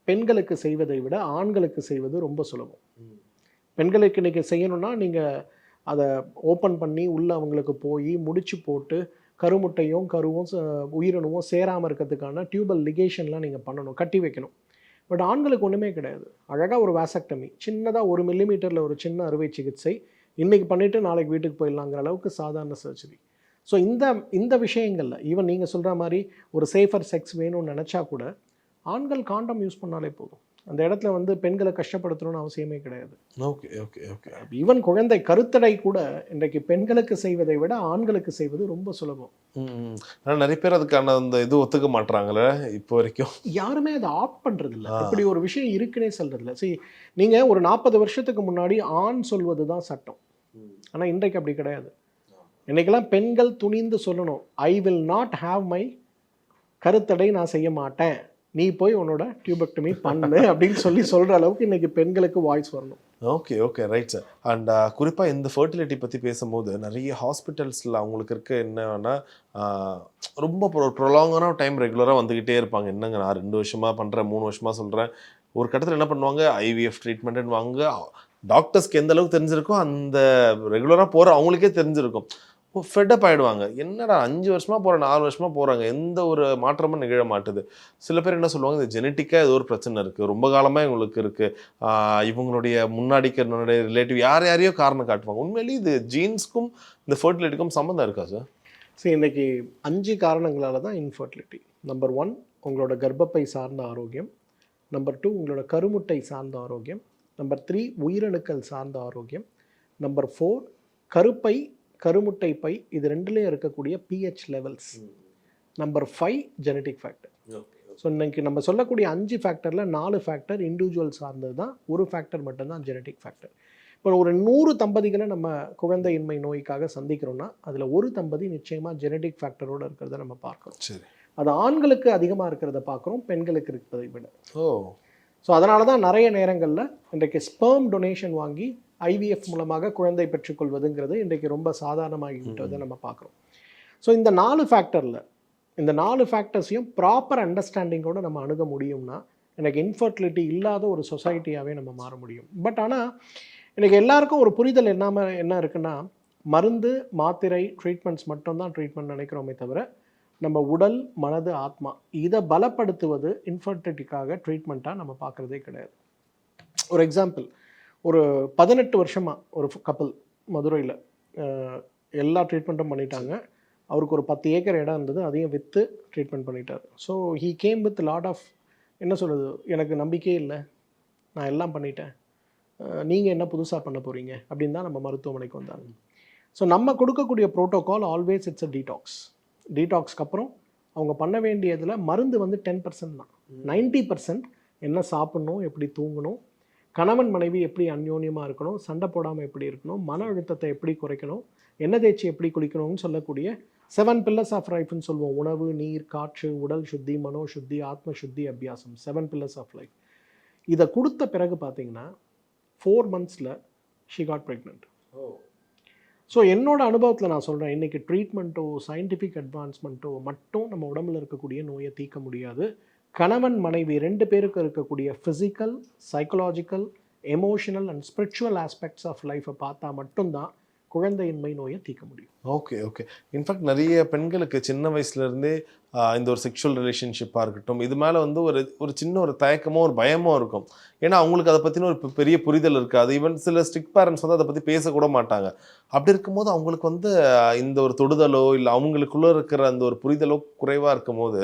பெண்களுக்கு செய்வதை விட ஆண்களுக்கு செய்வது ரொம்ப சுலபம். பெண்களுக்கு இன்றைக்கி செய்யணும்னா நீங்கள் அதை ஓப்பன் பண்ணி உள்ளே அவங்களுக்கு போய் முடிச்சு போட்டு கருமுட்டையும் கருவும் உயிரணுவும் சேராமல் இருக்கிறதுக்கான டியூபல் லிகேஷன்லாம் நீங்கள் பண்ணணும், கட்டி வைக்கணும். பட் ஆண்களுக்கு ஒன்றுமே கிடையாது. அழகாக ஒரு வாசக்டமி, சின்னதாக 1 மில்லிமீட்டரில் ஒரு சின்ன அறுவை சிகிச்சை இன்றைக்கி பண்ணிவிட்டு நாளைக்கு வீட்டுக்கு போயிடலாங்கிற அளவுக்கு சாதாரண சர்ஜரி. ஸோ இந்த விஷயங்களில் ஈவன் நீங்கள் சொல்கிற மாதிரி ஒரு சேஃபர் செக்ஸ் வேணும்னு நினச்சா கூட ஆண்கள் காண்டம் யூஸ் பண்ணாலே போதும். அந்த இடத்துல வந்து பெண்களை கஷ்டப்படுத்தணும்னு அவசியமே கிடையாது. Okay okay okay. ஈவன் குழந்தை கருத்தடை கூட இன்றைக்கு பெண்களுக்கு செய்வதை விட ஆண்களுக்கு செய்வது ரொம்ப சுலபம். ஆனால் நிறைய பேர் அதுக்கான அந்த இது ஒத்துக்க மாட்டுறாங்களே இப்போ வரைக்கும். யாருமே அதை ஆப்ட் பண்ணுறது இல்லை. இப்படி ஒரு விஷயம் இருக்குன்னே சொல்கிறது இல்லை. சரி, நீங்கள் ஒரு 40 வருஷத்துக்கு முன்னாடி ஆண் சொல்வது தான் சட்டம். ஆனால் இன்றைக்கு அப்படி கிடையாது. இன்றைக்கெல்லாம் பெண்கள் துணிந்து சொல்லணும், I will not have my கருத்தடை, நான் செய்ய மாட்டேன், நீ போய் உன்னோட டியூபெக்டமி பண்ணு அப்படின்னு சொல்கிற அளவுக்கு இன்றைக்கி பெண்களுக்கு வாய்ஸ் வரணும். Okay okay, right sir. And குறிப்பாக இந்த ஃபர்டிலிட்டி பற்றி பேசும்போது நிறைய ஹாஸ்பிட்டல்ஸில் அவங்களுக்கு இருக்க என்னன்னா ரொம்ப ப்ரொலாங்கான டைம் ரெகுலராக வந்துக்கிட்டே இருப்பாங்க. என்னங்க நான் 2 வருஷமாக பண்ணுறேன், 3 வருஷமாக சொல்கிறேன். ஒரு கட்டத்தில் என்ன பண்ணுவாங்க, ஐவிஎஃப் ட்ரீட்மெண்ட்டுன்னு வாங்க. டாக்டர்ஸ்க்கு எந்த அளவுக்கு தெரிஞ்சிருக்கோ அந்த ரெகுலராக போகிற அவங்களுக்கே தெரிஞ்சிருக்கும். ஃபெட்டப் ஆகிடுவாங்க. என்னடா 5 வருஷமாக போகிறேன், 4 வருஷமாக போகிறாங்க, எந்த ஒரு மாற்றமும் நிகழ மாட்டுது. சில பேர் என்ன சொல்லுவாங்க, இது ஜெனட்டிக்காக ஏதோ ஒரு பிரச்சனை இருக்குது, ரொம்ப காலமாக இவங்களுக்கு இருக்குது, இவங்களுடைய முன்னாடிக்கு ரிலேட்டிவ் யாரையோ காரணம் காட்டுவாங்க. உண்மையிலேயே இது ஜீன்ஸ்க்கும் இந்த ஃபர்டிலிட்டிக்கும் சம்மந்தம் இருக்கா சார்? சரி, இன்றைக்கி 5 காரணங்களால தான் இன்ஃபர்டிலிட்டி. நம்பர் 1 உங்களோட கர்ப்பப்பை சார்ந்த ஆரோக்கியம். நம்பர் 2 உங்களோட கருமுட்டை சார்ந்த ஆரோக்கியம். நம்பர் 3 உயிரணுக்கள் சார்ந்த ஆரோக்கியம். நம்பர் 4 கருப்பை கருமுட்டை பை, இது 2லேயும் இருக்கக்கூடிய pH levels. Number 5 genetic factor. So இன்னைக்கு நம்ம சொல்லக்கூடிய 5 ஃபேக்டரில் 4 ஃபேக்டர் இண்டிவிஜுவல் சார்ந்தது தான், ஒரு ஃபேக்டர் மட்டும்தான் ஜெனட்டிக் ஃபேக்டர். இப்போ ஒரு 100 தம்பதிகளை நம்ம குழந்தையின்மை நோய்க்காக சந்திக்கிறோம்னா அதில் ஒரு தம்பதி நிச்சயமாக ஜெனட்டிக் ஃபேக்டரோடு இருக்கிறத நம்ம பார்க்குறோம். சரி, அது ஆண்களுக்கு அதிகமாக இருக்கிறத பார்க்குறோம், பெண்களுக்கு இருக்கிறதை விட. ஓ, ஸோ அதனால தான் நிறைய நேரங்களில் இன்றைக்கு ஸ்பெர்ம் டொனேஷன் வாங்கி ஐவிஎஃப் மூலமாக குழந்தை பெற்றுக்கொள்வதுங்கிறது இன்றைக்கு ரொம்ப சாதாரணமாகிவிட்டதை நம்ம பார்க்குறோம். ஸோ இந்த 4 ஃபேக்டரில் இந்த 4 ஃபேக்டர்ஸையும் ப்ராப்பர் அண்டர்ஸ்டாண்டிங்கோடு நம்ம அணுக முடியும்னா எனக்கு இன்ஃபர்டிலிட்டி இல்லாத ஒரு சொசைட்டியாகவே நம்ம மாற முடியும். பட் ஆனால் இன்றைக்கி எல்லாருக்கும் ஒரு புரிதல் என்ன இருக்குன்னா, மருந்து மாத்திரை ட்ரீட்மெண்ட்ஸ் மட்டும்தான் ட்ரீட்மெண்ட் நினைக்கிறோமே தவிர நம்ம உடல் மனது ஆத்மா இதை பலப்படுத்துவது இன்ஃபர்டிலிட்டிக்காக ட்ரீட்மெண்ட்டாக நம்ம பார்க்குறதே கிடையாது. ஒரு எக்ஸாம்பிள், ஒரு 18 வருஷமாக ஒரு கப்பல் மதுரையில் எல்லா ட்ரீட்மெண்ட்டும் பண்ணிட்டாங்க. அவருக்கு ஒரு 10 ஏக்கர் இடம் இருந்தது, அதையும் விற்று ட்ரீட்மெண்ட் பண்ணிட்டார். So he came with lot of, என்ன சொல்கிறது, எனக்கு நம்பிக்கையே இல்லை, நான் எல்லாம் பண்ணிட்டேன், நீங்கள் என்ன புதுசாக பண்ண போகிறீங்க அப்படின்னு தான் நம்ம மருத்துவமனைக்கு வந்தாங்க. ஸோ நம்ம கொடுக்கக்கூடிய protocol always it's a detox. டீடாக்ஸ்க்கு அப்புறம் அவங்க பண்ண வேண்டியதில் மருந்து வந்து 10% தான். 90% என்ன சாப்பிட்ணும், எப்படி தூங்கணும், கணவன் மனைவி எப்படி அந்யோன்யமாக இருக்கணும், சண்டை போடாமல் எப்படி இருக்கணும், மன அழுத்தத்தை எப்படி குறைக்கணும், எண்ணெய் தேய்ச்சி எப்படி குளிக்கணும்னு சொல்லக்கூடிய 7 pillars ஆஃப் லைஃப்னு சொல்லுவோம். உணவு, நீர், காற்று, உடல் சுத்தி, மனோ சுத்தி, ஆத்ம சுத்தி, அபியாசம், 7 pillars ஆஃப் லைஃப். இதை கொடுத்த பிறகு பார்த்தீங்கன்னா 4 months she got pregnant. So என்னோட அனுபவத்தில் நான் சொல்கிறேன், இன்றைக்கி ட்ரீட்மெண்ட்டோ சயின்டிஃபிக் அட்வான்ஸ்மெண்ட்டோ மட்டும் நம்ம உடம்புல இருக்கக்கூடிய நோயை தீர்க்க முடியாது. கணவன் மனைவி 2 பேருக்கு இருக்கக்கூடிய physical, psychological, emotional and spiritual aspects of லைஃப்பை பார்த்தா மட்டும்தான் குழந்தையின்மை நோயை தீர்க்க முடியும். Okay okay. இன்ஃபேக்ட் நிறைய பெண்களுக்கு சின்ன வயசுலேருந்தே இந்த ஒரு செக்ஷுவல் ரிலேஷன்ஷிப்பாக இருக்கட்டும், இது மேலே வந்து ஒரு சின்ன ஒரு தயக்கமோ ஒரு பயமோ இருக்கும். ஏன்னா அவங்களுக்கு அதை பற்றின ஒரு பெரிய புரிதல் இருக்காது. ஈவன் சில ஸ்ட்ரிக்ட் பேரண்ட்ஸ் வந்து அதை பற்றி பேசக்கூட மாட்டாங்க. அப்படி இருக்கும்போது அவங்களுக்கு வந்து இந்த ஒரு தொடுதலோ இல்லை அவங்களுக்குள்ளே இருக்கிற அந்த ஒரு புரிதலோ குறைவாக இருக்கும் போது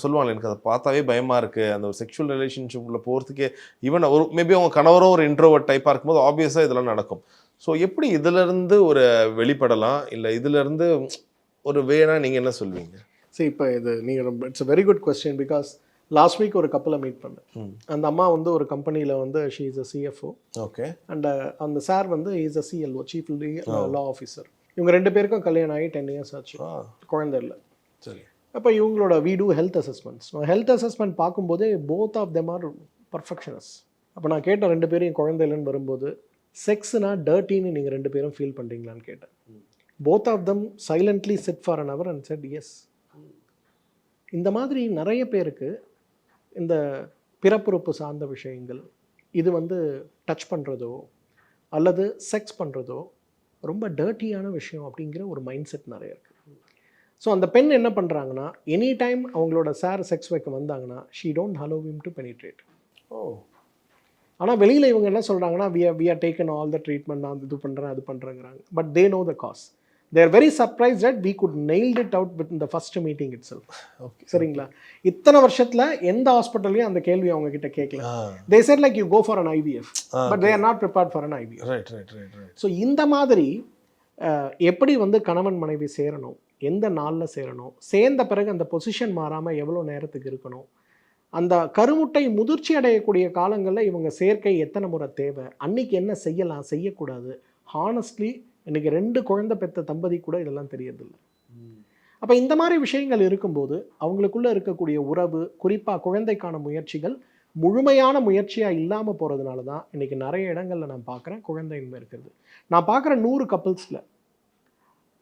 சொல்லுவாங்க, எனக்கு அதை பார்த்தாவே பயமாக இருக்குது, அந்த ஒரு செக்ஷுவல் ரிலேஷன்ஷிப்பில் போகிறதுக்கே. ஈவன் ஒரு மேபி அவங்க கணவரும் ஒரு இன்ட்ரோவர்ட் டைப்பாக இருக்கும்போது ஆப்வியஸாக இதெல்லாம் நடக்கும். ஸோ எப்படி இதிலேருந்து ஒரு வெளிப்படலாம், இல்லை இதிலேருந்து ஒரு வேணா நீங்கள் என்ன சொல்வீங்க? சரி, இப்போ இது நீங்கள் it's a very good question. Because last week ஒரு கப்பலை மீட் பண்ணேன். ம். அந்த அம்மா வந்து ஒரு கம்பெனியில் வந்து she is a CFO okay. And அந்த சார் வந்து is a ClO, chief law officer. இவங்க 2 பேருக்கும் கல்யாணம் ஆகி 10 இயர்ஸ் ஆச்சு, குழந்தை இல்லை. சரி. அப்போ இவங்களோட we do health assessments. Health assessment பார்க்கும்போதே போத் ஆஃப் தெம் ஆர் பர்ஃபெக்ஷனஸ். அப்போ நான் கேட்டேன் 2 பேரையும் குழந்தை இல்லைன்னு வரும்போது, செக்ஸ்னா டர்ட்டின்னு நீங்கள் 2 பேரும் ஃபீல் பண்ணுறீங்களான்னு கேட்டேன். Both of them silently sit for an hour and said yes. இந்த மாதிரி நிறைய பேருக்கு இந்த பிறப்புறுப்பு சார்ந்த விஷயங்கள் இது வந்து டச் பண்ணுறதோ அல்லது செக்ஸ் பண்ணுறதோ ரொம்ப டர்ட்டியான விஷயம் அப்படிங்கிற ஒரு மைண்ட் செட் நிறைய இருக்குது. ஸோ அந்த பெண் என்ன பண்ணுறாங்கன்னா, எனி டைம் அவங்களோட சார் செக்ஸ் வைக்க வந்தாங்கன்னா she don't allow him to penetrate. ஓ. ஆனால் வெளியில் இவங்க என்ன சொல்கிறாங்கன்னா, we are taken all the treatment, நான் இது பண்ணுறேன் அது பண்ணுறேங்கிறாங்க. But they know the cause. they are very surprised that we could nailed it out within the first meeting itself. Okay. சரிங்களா? இத்தனை வருஷத்துல எந்த ஹாஸ்பிட்டல்லையும் அந்த கேள்வி அவங்க கிட்ட கேட்கல. they said like you go for an IVF, but they are not prepared for an IVF. Right. So இந்த மாதிரி எப்படி வந்து கணவன் மனைவி சேரணும், எந்த நாளில் சேரணும், சேர்ந்த பிறகு அந்த பொசிஷன் மாறாமல் எவ்வளோ நேரத்துக்கு இருக்கணும், அந்த கருமுட்டை முதிர்ச்சி அடையக்கூடிய காலங்களில் இவங்க சேர்க்கை எத்தனை முறை தேவை, அன்னைக்கு என்ன செய்யலாம் செய்யக்கூடாது, ஹானஸ்ட்லி இன்றைக்கி 2 குழந்தை பெற்ற தம்பதி கூட இதெல்லாம் தெரியறதில்லை. அப்போ இந்த மாதிரி விஷயங்கள் இருக்கும்போது அவங்களுக்குள்ளே இருக்கக்கூடிய உறவு, குறிப்பாக குழந்தைக்கான முயற்சிகள் முழுமையான முயற்சியாக இல்லாமல் போகிறதுனால தான் இன்றைக்கி நிறைய இடங்களில் நான் பார்க்குறேன் குழந்தையின்மை இருக்கிறது. நான் பார்க்குற 100 கப்புள்ஸில்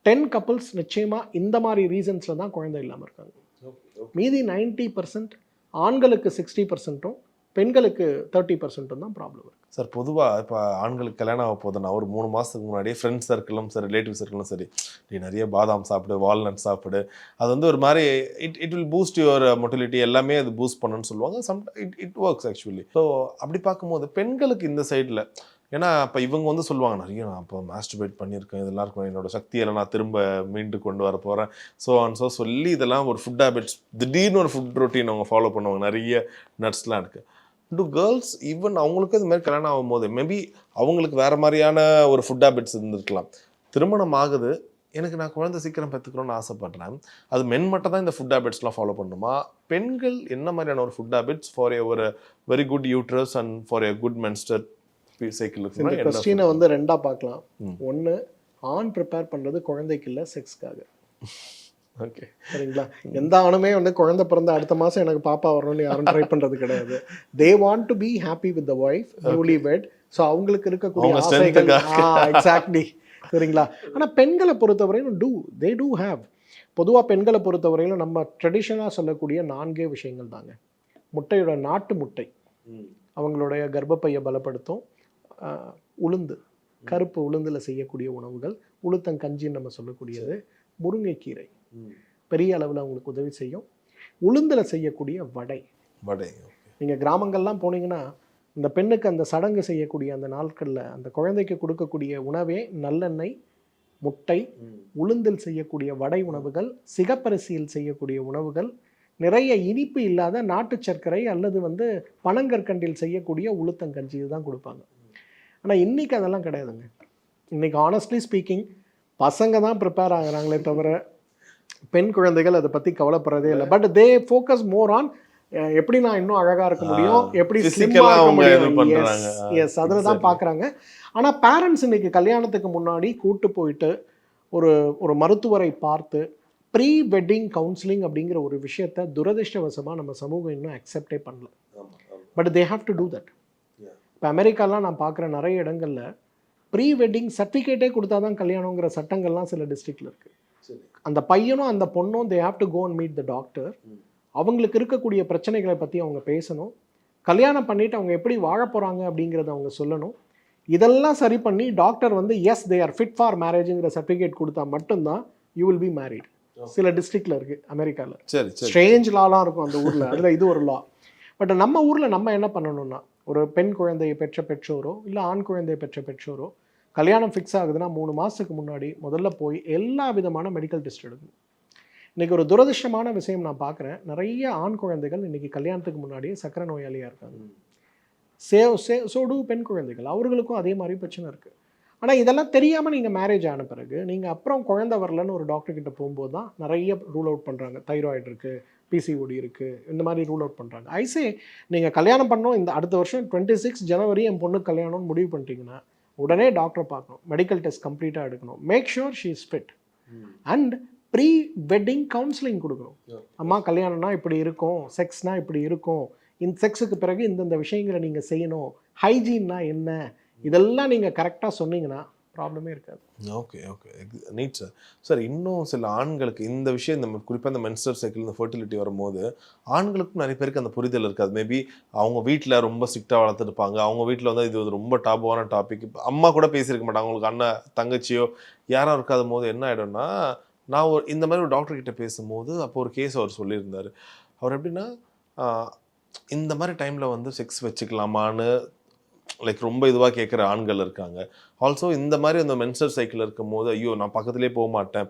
10 கப்புள்ஸ் நிச்சயமாக இந்த மாதிரி ரீசன்ஸில் தான் குழந்தை இல்லாமல் இருக்காங்க. மீதி 90% ஆண்களுக்கு 60%, பெண்களுக்கு 30% தான் ப்ராப்ளம் இருக்குது. சார், பொதுவாக இப்போ ஆண்களுக்கு கல்யாணம் ஆக போதுன்னா ஒரு 3 மாதத்துக்கு முன்னாடியே ஃப்ரெண்ட்ஸ் சர்க்கிளும் சரி, ரிலேட்டிவ் சர்க்கிளும் சரி, நீ நிறைய பாதாம் சாப்பிடு, வால்நட் சாப்பிடு, அது வந்து ஒரு மாதிரி it will boost your motility, எல்லாமே அது பூஸ்ட் பண்ணுன்னு சொல்லுவாங்க. It works actually. ஸோ அப்படி பார்க்கும்போது பெண்களுக்கு இந்த சைடில், ஏன்னா இப்போ இவங்க வந்து சொல்லுவாங்க நிறைய நான் இப்போ மாஸ்டர்பேட் பண்ணியிருக்கேன், இதெல்லாம் இருக்கும், என்னோட சக்தியெல்லாம் நான் திரும்ப மீண்டு கொண்டு வர போகிறேன், ஸோ சொல்லி இதெல்லாம் ஒரு ஃபுட் ஹேபிட்ஸ், திடீர்னு ஒரு ஃபுட் ரொட்டீன் அவங்க ஃபாலோ பண்ணுவாங்க. நிறைய நட்ஸ்லாம் இருக்குது. டு கேர்ள்ஸ் ஈவன் அவங்களுக்கு இது மாதிரி கல்யாணம் ஆகும்போது மேபி அவங்களுக்கு வேறு மாதிரியான ஒரு ஃபுட் ஹேபிட்ஸ் இருந்திருக்கலாம். திருமணம் ஆகுது, எனக்கு நான் குழந்தை சீக்கிரம் பெற்றுக்கணும்னு ஆசைப்படுறேன், அது மென் மட்டும் தான் இந்த ஃபுட் ஹேபிட்ஸ்லாம் ஃபாலோ பண்ணணுமா? பெண்கள் என்ன மாதிரியான ஒரு ஃபுட் ஹேபிட்ஸ் ஃபார் ஒரு very good uterus and for a good menstrual cycle? இந்த கொஸ்டினை வந்து 2ஆக பார்க்கலாம். ஒன்று, ஆண் ப்ரிப்பேர் பண்ணுறது குழந்தைக்கு இல்லை, செக்ஸ்க்காக. ஓகே, சரிங்களா? எந்த ஆணுமே வந்து குழந்தை பிறந்த அடுத்த மாதம் எனக்கு பாப்பா வரணும்னு யாரும் ட்ரை பண்ணுறது கிடையாது. They want to be happy with the wife, newly wet. So அவங்களுக்கு இருக்கக்கூடிய ஆசைகள், எக்ஸாக்ட்லி, சரிங்களா? ஆனால் பெண்களை பொறுத்தவரையிலும் தே டூ ஹேவ். பொதுவாக பெண்களை பொறுத்தவரையிலும் நம்ம ட்ரெடிஷனாக சொல்லக்கூடிய 4 விஷயங்கள் தாங்க. முட்டையோட நாட்டு முட்டை அவங்களுடைய கர்ப்பப்பையை பலப்படுத்தும். உளுந்து, கருப்பு உளுந்தில் செய்யக்கூடிய உணவுகள், உளுத்தங்கஞ்சின்னு நம்ம சொல்லக்கூடியது, முருங்கைக்கீரை பெரிய அளவில் அவங்களுக்கு உதவி செய்யும். உளுந்தில் செய்யக்கூடிய வடை. நீங்கள் கிராமங்கள்லாம் போனீங்கன்னா இந்த பெண்ணுக்கு அந்த சடங்கு செய்யக்கூடிய அந்த நாட்களில் அந்த குழந்தைக்கு கொடுக்கக்கூடிய உணவே நல்லெண்ணெய், முட்டை, உளுந்தில் செய்யக்கூடிய வடை உணவுகள், சிகப்பரிசியில் செய்யக்கூடிய உணவுகள், நிறைய இனிப்பு இல்லாத நாட்டு சர்க்கரை அல்லது வந்து பனங்கற்கண்டில் செய்யக்கூடிய உளுத்தங்கஞ்சி இதுதான் கொடுப்பாங்க. ஆனால் இன்றைக்கி அதெல்லாம் கிடையாதுங்க. இன்றைக்கி ஆனஸ்ட்லி ஸ்பீக்கிங் பசங்க தான் ப்ரிப்பேர் ஆகுறாங்களே தவிர பெண் குழந்தைகள் அதை பற்றி கவலைப்படுறதே இல்லை. But they focus more on எப்படி நான் இன்னும் அழகாக இருக்க முடியும், எப்படி ஸ்லிம்மாக இருக்க முடியும். எஸ், அதில் தான் பார்க்குறாங்க. ஆனால் பேரண்ட்ஸ் இன்றைக்கி கல்யாணத்துக்கு முன்னாடி கூட்டு போயிட்டு ஒரு மருத்துவரை பார்த்து ப்ரீ வெட்டிங் கவுன்சிலிங் அப்படிங்கிற ஒரு விஷயத்தை துரதிர்ஷ்டவசமாக நம்ம சமூகம் இன்னும் அக்செப்டே பண்ணல. But they have to do that. இப்போ அமெரிக்காலாம் நான் பார்க்குற நிறைய இடங்களில் ப்ரீ வெட்டிங் சர்டிஃபிகேட்டே கொடுத்தா தான் கல்யாணங்கிற சட்டங்கள்லாம் சில டிஸ்ட்ரிக்டில் இருக்குது. அந்த பையனும் அந்த பொண்ணும் they have to go and meet the doctor. அவங்களுக்கு இருக்கக்கூடிய பிரச்சனைகளை பற்றி அவங்க பேசணும். கல்யாணம் பண்ணிவிட்டு அவங்க எப்படி வாழ போகிறாங்க அப்படிங்கிறத அவங்க சொல்லணும். இதெல்லாம் சரி பண்ணி டாக்டர் வந்து yes they are fit for மேரேஜுங்கிற சர்டிஃபிகேட் கொடுத்தா மட்டும்தான் யூ வில் பி மேரிட். சில டிஸ்ட்ரிக்டில் இருக்குது அமெரிக்காவில். ஸ்ட்ரேஞ்ச் லாலாம் இருக்கும் அந்த ஊரில், அதில் இது ஒரு லா. பட் நம்ம ஊரில் நம்ம என்ன பண்ணணும்னா, ஒரு பெண் குழந்தையை பெற்ற பெற்றோரோ இல்லை ஆண் குழந்தையை பெற்ற பெற்றோரோ கல்யாணம் ஃபிக்ஸ் ஆகுதுன்னா 3 மாதத்துக்கு முன்னாடி முதல்ல போய் எல்லா விதமான மெடிக்கல் டெஸ்ட் எடுக்கணும். இன்றைக்கி ஒரு துரதிர்ஷ்டமான விஷயம் நான் பார்க்குறேன், நிறைய ஆண் குழந்தைகள் இன்றைக்கி கல்யாணத்துக்கு முன்னாடியே சக்கரை நோயாளியாக இருக்காங்க. சோடு பெண் குழந்தைகள் அவர்களுக்கும் அதே மாதிரி பிரச்சனை இருக்குது. ஆனால் இதெல்லாம் தெரியாமல் நீங்கள் மேரேஜ் ஆன பிறகு நீங்கள் அப்புறம் குழந்தை வரலன்னு ஒரு டாக்டர் கிட்ட போகும்போது தான் நிறைய ரூல் அவுட் பண்ணுறாங்க. தைராய்டு இருக்குது, பிசிஓடி இருக்குது, இந்த மாதிரி ரூல் அவுட் பண்ணுறாங்க. ஐசே நீங்கள் கல்யாணம் பண்ணோம், இந்த அடுத்த வருஷம் 26 ஜனவரி என் பொண்ணு கல்யாணம்னு முடிவு பண்ணிட்டீங்கன்னா உடனே டாக்டரை பார்க்கணும், மெடிக்கல் டெஸ்ட் கம்ப்ளீட்டாக எடுக்கணும், make sure she is fit and pre wedding counselling கொடுக்கணும். அம்மா கல்யாணம்னா இப்படி இருக்கும், செக்ஸ்னால் இப்படி இருக்கும், இந்த செக்ஸுக்கு பிறகு இந்தந்த விஷயங்களை நீங்கள் செய்யணும், ஹைஜீன்னா என்ன, இதெல்லாம் நீங்கள் கரெக்டாக சொன்னீங்கன்னா ப்ராப்ளமே இருக்காது. Okay okay neat sir. Sir இன்னும் சில ஆண்களுக்கு இந்த விஷயம், இந்த குறிப்பாக இந்த மென்ஸ்ட்ரல் சைக்கிள், இந்த ஃபர்டிலிட்டி வரும்போது ஆண்களுக்கும் நிறைய பேருக்கு அந்த புரிதல் இருக்காது. மேபி அவங்க வீட்டில் ரொம்ப ஸ்ட்ரிக்டாக வளர்த்துருப்பாங்க, அவங்க வீட்டில் வந்து இது ரொம்ப டாபுவான டாபிக், அம்மா கூட பேசியிருக்க மாட்டாங்க, அவங்களுக்கு அண்ணன் தங்கச்சியோ யாரும் இருக்காத போது என்ன ஆகிடும்னா, நான் இந்த மாதிரி ஒரு டாக்டர் கிட்ட பேசும்போது அப்போ ஒரு கேஸ் அவர் சொல்லியிருந்தார். அவர் எப்படின்னா, இந்த மாதிரி டைமில் வந்து செக்ஸ் வச்சுக்கலாமான்னு லைக் ரொம்ப இதுவாக கேட்குற ஆண்கள் இருக்காங்க. ஆல்சோ இந்த மாதிரி அந்த மென்ஸ்ட்ரல் சைக்கிள் இருக்கும் போது ஐயோ நான் பக்கத்துலேயே போக மாட்டேன்,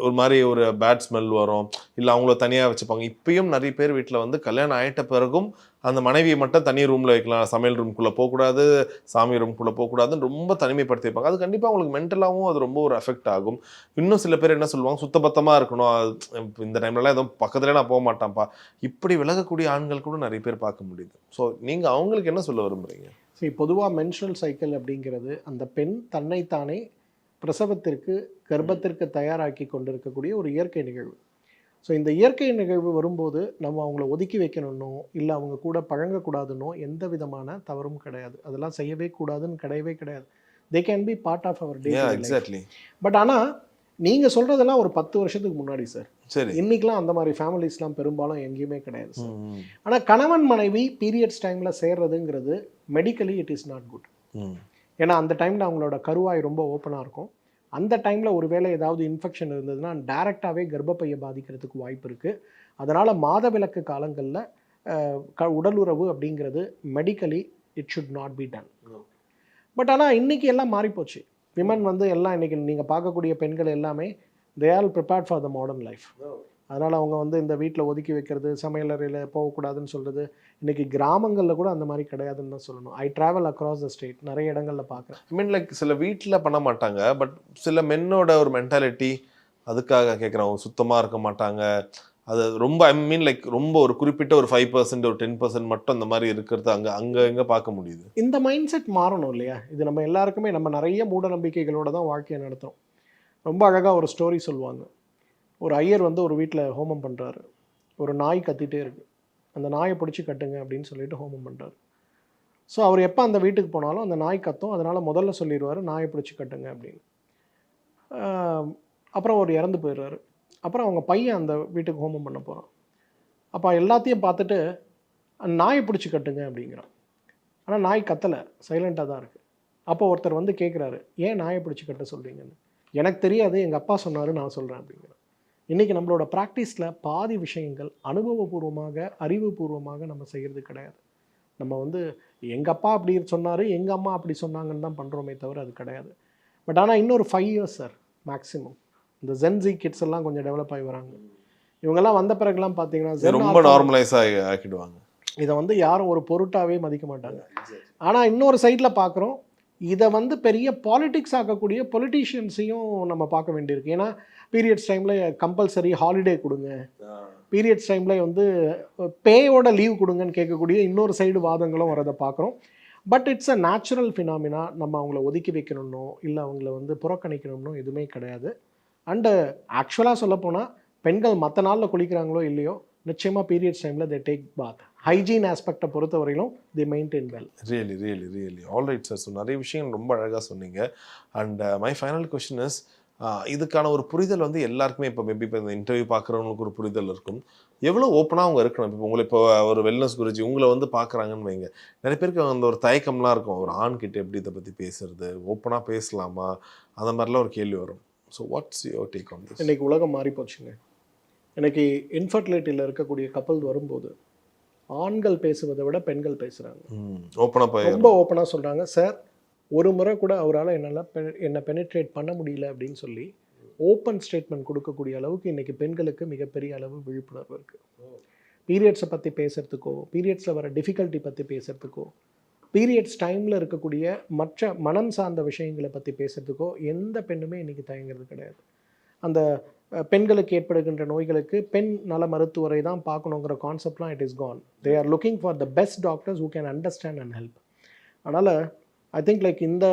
ஒரு மாதிரி ஒரு பேட் ஸ்மெல் வரும், இல்லை அவங்கள தனியாக வச்சுப்பாங்க. இப்பயும் நிறைய பேர் வீட்டில் வந்து கல்யாணம் ஆகிட்ட பிறகும் அந்த மனைவியை மட்டும் தனி ரூமில் வைக்கலாம், சமையல் ரூம்குள்ளே போகக்கூடாது, சாமி ரூம்குள்ளே போகக்கூடாதுன்னு ரொம்ப தனிமைப்படுத்தியிருப்பாங்க. அது கண்டிப்பாக அவங்களுக்கு மென்டலாகவும் அது ரொம்ப ஒரு எஃபெக்ட் ஆகும். இன்னும் சில பேர் என்ன சொல்லுவாங்க, சுத்தபத்தமாக இருக்கணும், இந்த டைம்லலாம் எதுவும் பக்கத்துலேயே நான் போக மாட்டேன்ப்பா, இப்படி விலகக்கூடிய ஆண்கள் கூட நிறைய பேர் பார்க்க முடியுது. ஸோ நீங்கள் அவங்களுக்கு என்ன சொல்ல விரும்புகிறீங்க? சரி, பொதுவாக மென்ஸ்ட்ரல் சைக்கிள் அப்படிங்கிறது அந்த பெண் தன்னைத்தானே பிரசவத்திற்கு கர்ப்பத்திற்கு தயாராக்கி கொண்டிருக்கக்கூடிய ஒரு இயற்கை நிகழ்வு. ஸோ இந்த இயற்கை நிகழ்வு வரும்போது நம்ம அவங்கள ஒதுக்கி வைக்கணுன்னோ இல்லை அவங்க கூட பழங்கக்கூடாதுன்னோ எந்த விதமான தவறும் கிடையாது. அதெல்லாம் செய்யவே கூடாதுன்னு கிடையவே கிடையாது. They can be part of our day. Exactly. But ஆனால் நீங்கள் சொல்கிறதெல்லாம் ஒரு 10 வருஷத்துக்கு முன்னாடி சார். சரி. இன்றைக்கெலாம் அந்த மாதிரி ஃபேமிலிஸ்லாம் பெரும்பாலும் எங்கேயுமே கிடையாது சார். ஆனால் கணவன் மனைவி பீரியட்ஸ் டைமில் சேர்றதுங்கிறது medically it is not good. ஏன்னா அந்த டைமில் அவங்களோட கருவாய் ரொம்ப ஓப்பனாக இருக்கும். அந்த டைமில் ஒருவேளை ஏதாவது இன்ஃபெக்ஷன் இருந்ததுன்னா டைரெக்டாகவே கர்ப்பப்பையை பாதிக்கிறதுக்கு வாய்ப்பு இருக்குது. அதனால் மாதவிலக்கு காலங்களில் உடலுறவு அப்படிங்கிறது medically it should not be done. But ஆனால் இன்றைக்கி எல்லாம் மாறிப்போச்சு. விமன் வந்து எல்லாம் இன்றைக்கி நீங்கள் பார்க்கக்கூடிய பெண்கள் எல்லாமே they all prepared for the modern life. அதனால் அவங்க வந்து இந்த வீட்டில் ஒதுக்கி வைக்கிறது, சமையலறையில் போகக்கூடாதுன்னு சொல்கிறது, இன்றைக்கி கிராமங்களில் கூட அந்த மாதிரி கிடையாதுன்னு தான் சொல்லணும். I travel across the state, நிறைய இடங்களில் பார்க்குறேன். ஐ மீன் லைக் சில வீட்டில் பண்ண மாட்டாங்க, பட் சில மென்னோட ஒரு மென்டாலிட்டி அதுக்காக கேட்குறவங்க சுத்தமாக இருக்க மாட்டாங்க. அது ரொம்ப ஐ மீன் லைக் ரொம்ப ஒரு குறிப்பிட்ட ஒரு 5% ஒரு 10% மட்டும் அந்த மாதிரி இருக்கிறது அங்கே எங்கே பார்க்க முடியுது. இந்த மைண்ட் செட் மாறணும் இல்லையா? இது நம்ம எல்லாருக்குமே, நம்ம நிறைய மூட நம்பிக்கைகளோட தான் வாழ்க்கையை நடத்துகிறோம். ரொம்ப அழகாக ஒரு ஸ்டோரி சொல்லுவாங்க. ஒரு ஐயர் வந்து ஒரு வீட்டில் ஹோமம் பண்ணுறாரு. ஒரு நாய் கத்திகிட்டே இருக்குது. அந்த நாயை பிடிச்சி கட்டுங்க அப்படின்னு சொல்லிட்டு ஹோமம் பண்ணுறாரு. ஸோ அவர் எப்போ அந்த வீட்டுக்கு போனாலும் அந்த நாய் கத்தும். அதனால் முதல்ல சொல்லிடுவார் நாயை பிடிச்சி கட்டுங்க அப்படின்னு. அப்புறம் அவர் இறந்து போயிடுறாரு. அப்புறம் அவங்க பையன் அந்த வீட்டுக்கு ஹோமம் பண்ண போகிறான். அப்போ எல்லாத்தையும் பார்த்துட்டு அந்த நாயை பிடிச்சி கட்டுங்க அப்படிங்கிறான். ஆனால் நாய் கத்தலை, சைலண்ட்டாக தான் இருக்குது. அப்போ ஒருத்தர் வந்து கேட்குறாரு, ஏன் நாயை பிடிச்சி கட்ட சொல்கிறீங்கன்னு. எனக்கு தெரியாது, எங்கள் அப்பா சொன்னார், நான் சொல்கிறேன் அப்படிங்கிறான். இன்றைக்கி நம்மளோட ப்ராக்டிஸில் பாதி விஷயங்கள் அனுபவபூர்வமாக அறிவுபூர்வமாக நம்ம செய்கிறது கிடையாது. நம்ம வந்து எங்கள் அப்பா அப்படி சொன்னார், எங்கள் அம்மா அப்படி சொன்னாங்கன்னு தான் பண்ணுறோமே தவிர அது கிடையாது. பட் ஆனால் இன்னொரு 5 years சார் மேக்ஸிமம் இந்த ஜென்ஸி கிட்ஸ் எல்லாம் கொஞ்சம் டெவலப் ஆகி வராங்க. இவங்கெல்லாம் வந்த பிறகுலாம் பார்த்தீங்கன்னா ரொம்ப நார்மலைஸாக ஆக்கிடுவாங்க. இதை வந்து யாரும் ஒரு பொருட்டாகவே மதிக்க மாட்டாங்க. ஆனால் இன்னொரு சைடில் பார்க்குறோம், இதை வந்து பெரிய பாலிடிக்ஸ் ஆக்கக்கூடிய பொலிட்டீஷியன்ஸையும் நம்ம பார்க்க வேண்டியிருக்கு. ஏன்னா பீரியட்ஸ் டைமில் கம்பல்சரி ஹாலிடே கொடுங்க, பீரியட்ஸ் டைமில் வந்து பேயோட லீவ் கொடுங்கன்னு கேட்கக்கூடிய இன்னொரு சைடு வாதங்களும் வரதை பார்க்குறோம். But it's a natural phenomena. நம்ம அவங்கள ஒதுக்கி வைக்கணும்னோ இல்லை அவங்கள வந்து புறக்கணிக்கணும்னோ எதுவுமே கிடையாது. அண்டு ஆக்சுவலாக சொல்லப்போனால் பெண்கள் மற்ற நாளில் குளிக்கிறாங்களோ இல்லையோ, நிச்சயமாக பீரியட்ஸ் டைமில் தே டேக் பாத். ஹைஜீன் ஆஸ்பெக்டை பொறுத்த வரையிலும் they maintain well. Really alright sir. So நிறைய விஷயங்கள் ரொம்ப அழகாக சொன்னீங்க. And my final question is, இதுக்கான ஒரு புரிதல் வந்து எல்லாருக்குமே இப்போ மேபி இப்போ இந்த இன்டர்வியூ பார்க்குறவங்களுக்கு ஒரு புரிதல் இருக்கும். எவ்வளோ ஓப்பனாக அவங்க இருக்கணும். இப்போ உங்களை இப்போ ஒரு வெல்னஸ் குருஜி உங்களை வந்து பார்க்குறாங்கன்னு வைங்க, நிறைய பேருக்கு அந்த ஒரு தயக்கம்லாம் இருக்கும். ஒரு ஆண்கிட்ட எப்படி இதை பற்றி பேசுறது, ஓப்பனாக பேசலாமா, அந்த மாதிரிலாம் ஒரு கேள்வி வரும். So what's your take on this? இன்றைக்கி உலகம் மாறி போச்சுங்க. இன்றைக்கி இன்ஃபர்டிலிட்டியில் இருக்கக்கூடிய கப்பல் வரும்போது ஆண்கள் பேசுவதை விட பெண்கள் பேசுகிறாங்க. ரொம்ப ஓப்பனாக சொல்கிறாங்க, சார் ஒரு முறை கூட அவரால் என்னை பெனிட்ரேட் பண்ண முடியல அப்படின்னு சொல்லி ஓப்பன் ஸ்டேட்மெண்ட் கொடுக்கக்கூடிய அளவுக்கு இன்றைக்கி பெண்களுக்கு மிகப்பெரிய அளவு விழிப்புணர்வு இருக்குது. பீரியட்ஸை பற்றி பேசுகிறதுக்கோ, பீரியட்ஸில் வர டிஃபிகல்ட்டி பற்றி பேசுகிறதுக்கோ பீரியட்ஸ் டைமில் இருக்கக்கூடிய மற்ற மனம் சார்ந்த விஷயங்களை பற்றி பேசுகிறதுக்கோ எந்த பெண்ணுமே இன்றைக்கி தயங்குறது கிடையாது. அந்த பெண்களுக்கு ஏற்படுகின்ற நோய்களுக்கு பெண் நல மருத்துவரை தான் பார்க்கணுங்கிற கான்செப்ட்லாம் it is gone. They are looking for the best doctors who can understand and help. அதனால் ஐ திங்க் லைக் இந்த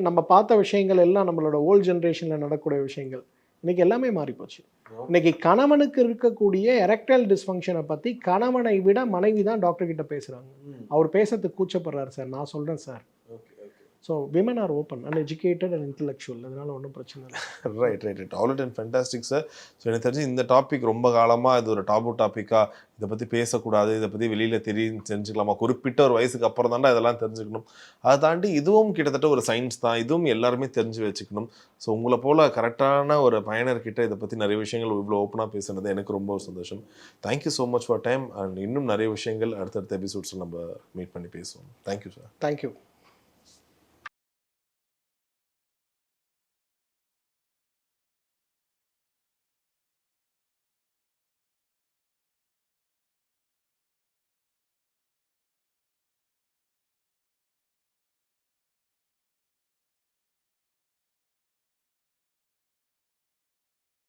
நம்ம பார்த்த விஷயங்கள் எல்லாம் நம்மளோட ஓல்ட் ஜென்ரேஷனில் நடக்கக்கூடிய விஷயங்கள் இன்றைக்கி எல்லாமே மாறிப்போச்சு. இன்றைக்கி கணவனுக்கு இருக்கக்கூடிய எரெக்டைல் டிஸ்ஃபங்க்ஷனை பற்றி கணவனை விட மனைவி தான் டாக்டர் கிட்ட பேசுகிறாங்க. அவர் பேசுறதுக்கு கூச்சப்படுறாரு சார், நான் சொல்கிறேன் sir. So women R open and educated and intellectual, அதனால் ஒன்றும் பிரச்சனை இல்லை. Right all and fantastic sir. So எனக்கு தெரிஞ்சு இந்த டாபிக் ரொம்ப காலமாக இது ஒரு டாபு டாப்பிக்காக, இதை பற்றி பேசக்கூடாது, இதை பற்றி வெளியில் தெரிஞ்சுக்கலாமா, குறிப்பிட்ட ஒரு வயசுக்கு அப்புறம் தாண்டா இதெல்லாம் தெரிஞ்சுக்கணும். அதை தாண்டி இதுவும் கிட்டத்தட்ட ஒரு சயின்ஸ் தான், இதுவும் எல்லாருமே தெரிஞ்சு வச்சுக்கணும். ஸோ உங்களை போல் கரெக்டான ஒரு பயனர்கிட்ட இதை பற்றி நிறைய விஷயங்கள் இவ்வளோ ஓப்பனாக பேசுனது எனக்கு ரொம்ப சந்தோஷம். Thank you so much for time. And இன்னும் நிறைய விஷயங்கள் அடுத்தடுத்த எபிசோட்ஸில் நம்ம மீட் பண்ணி பேசுவோம். Thank you sir. தேங்க்யூ.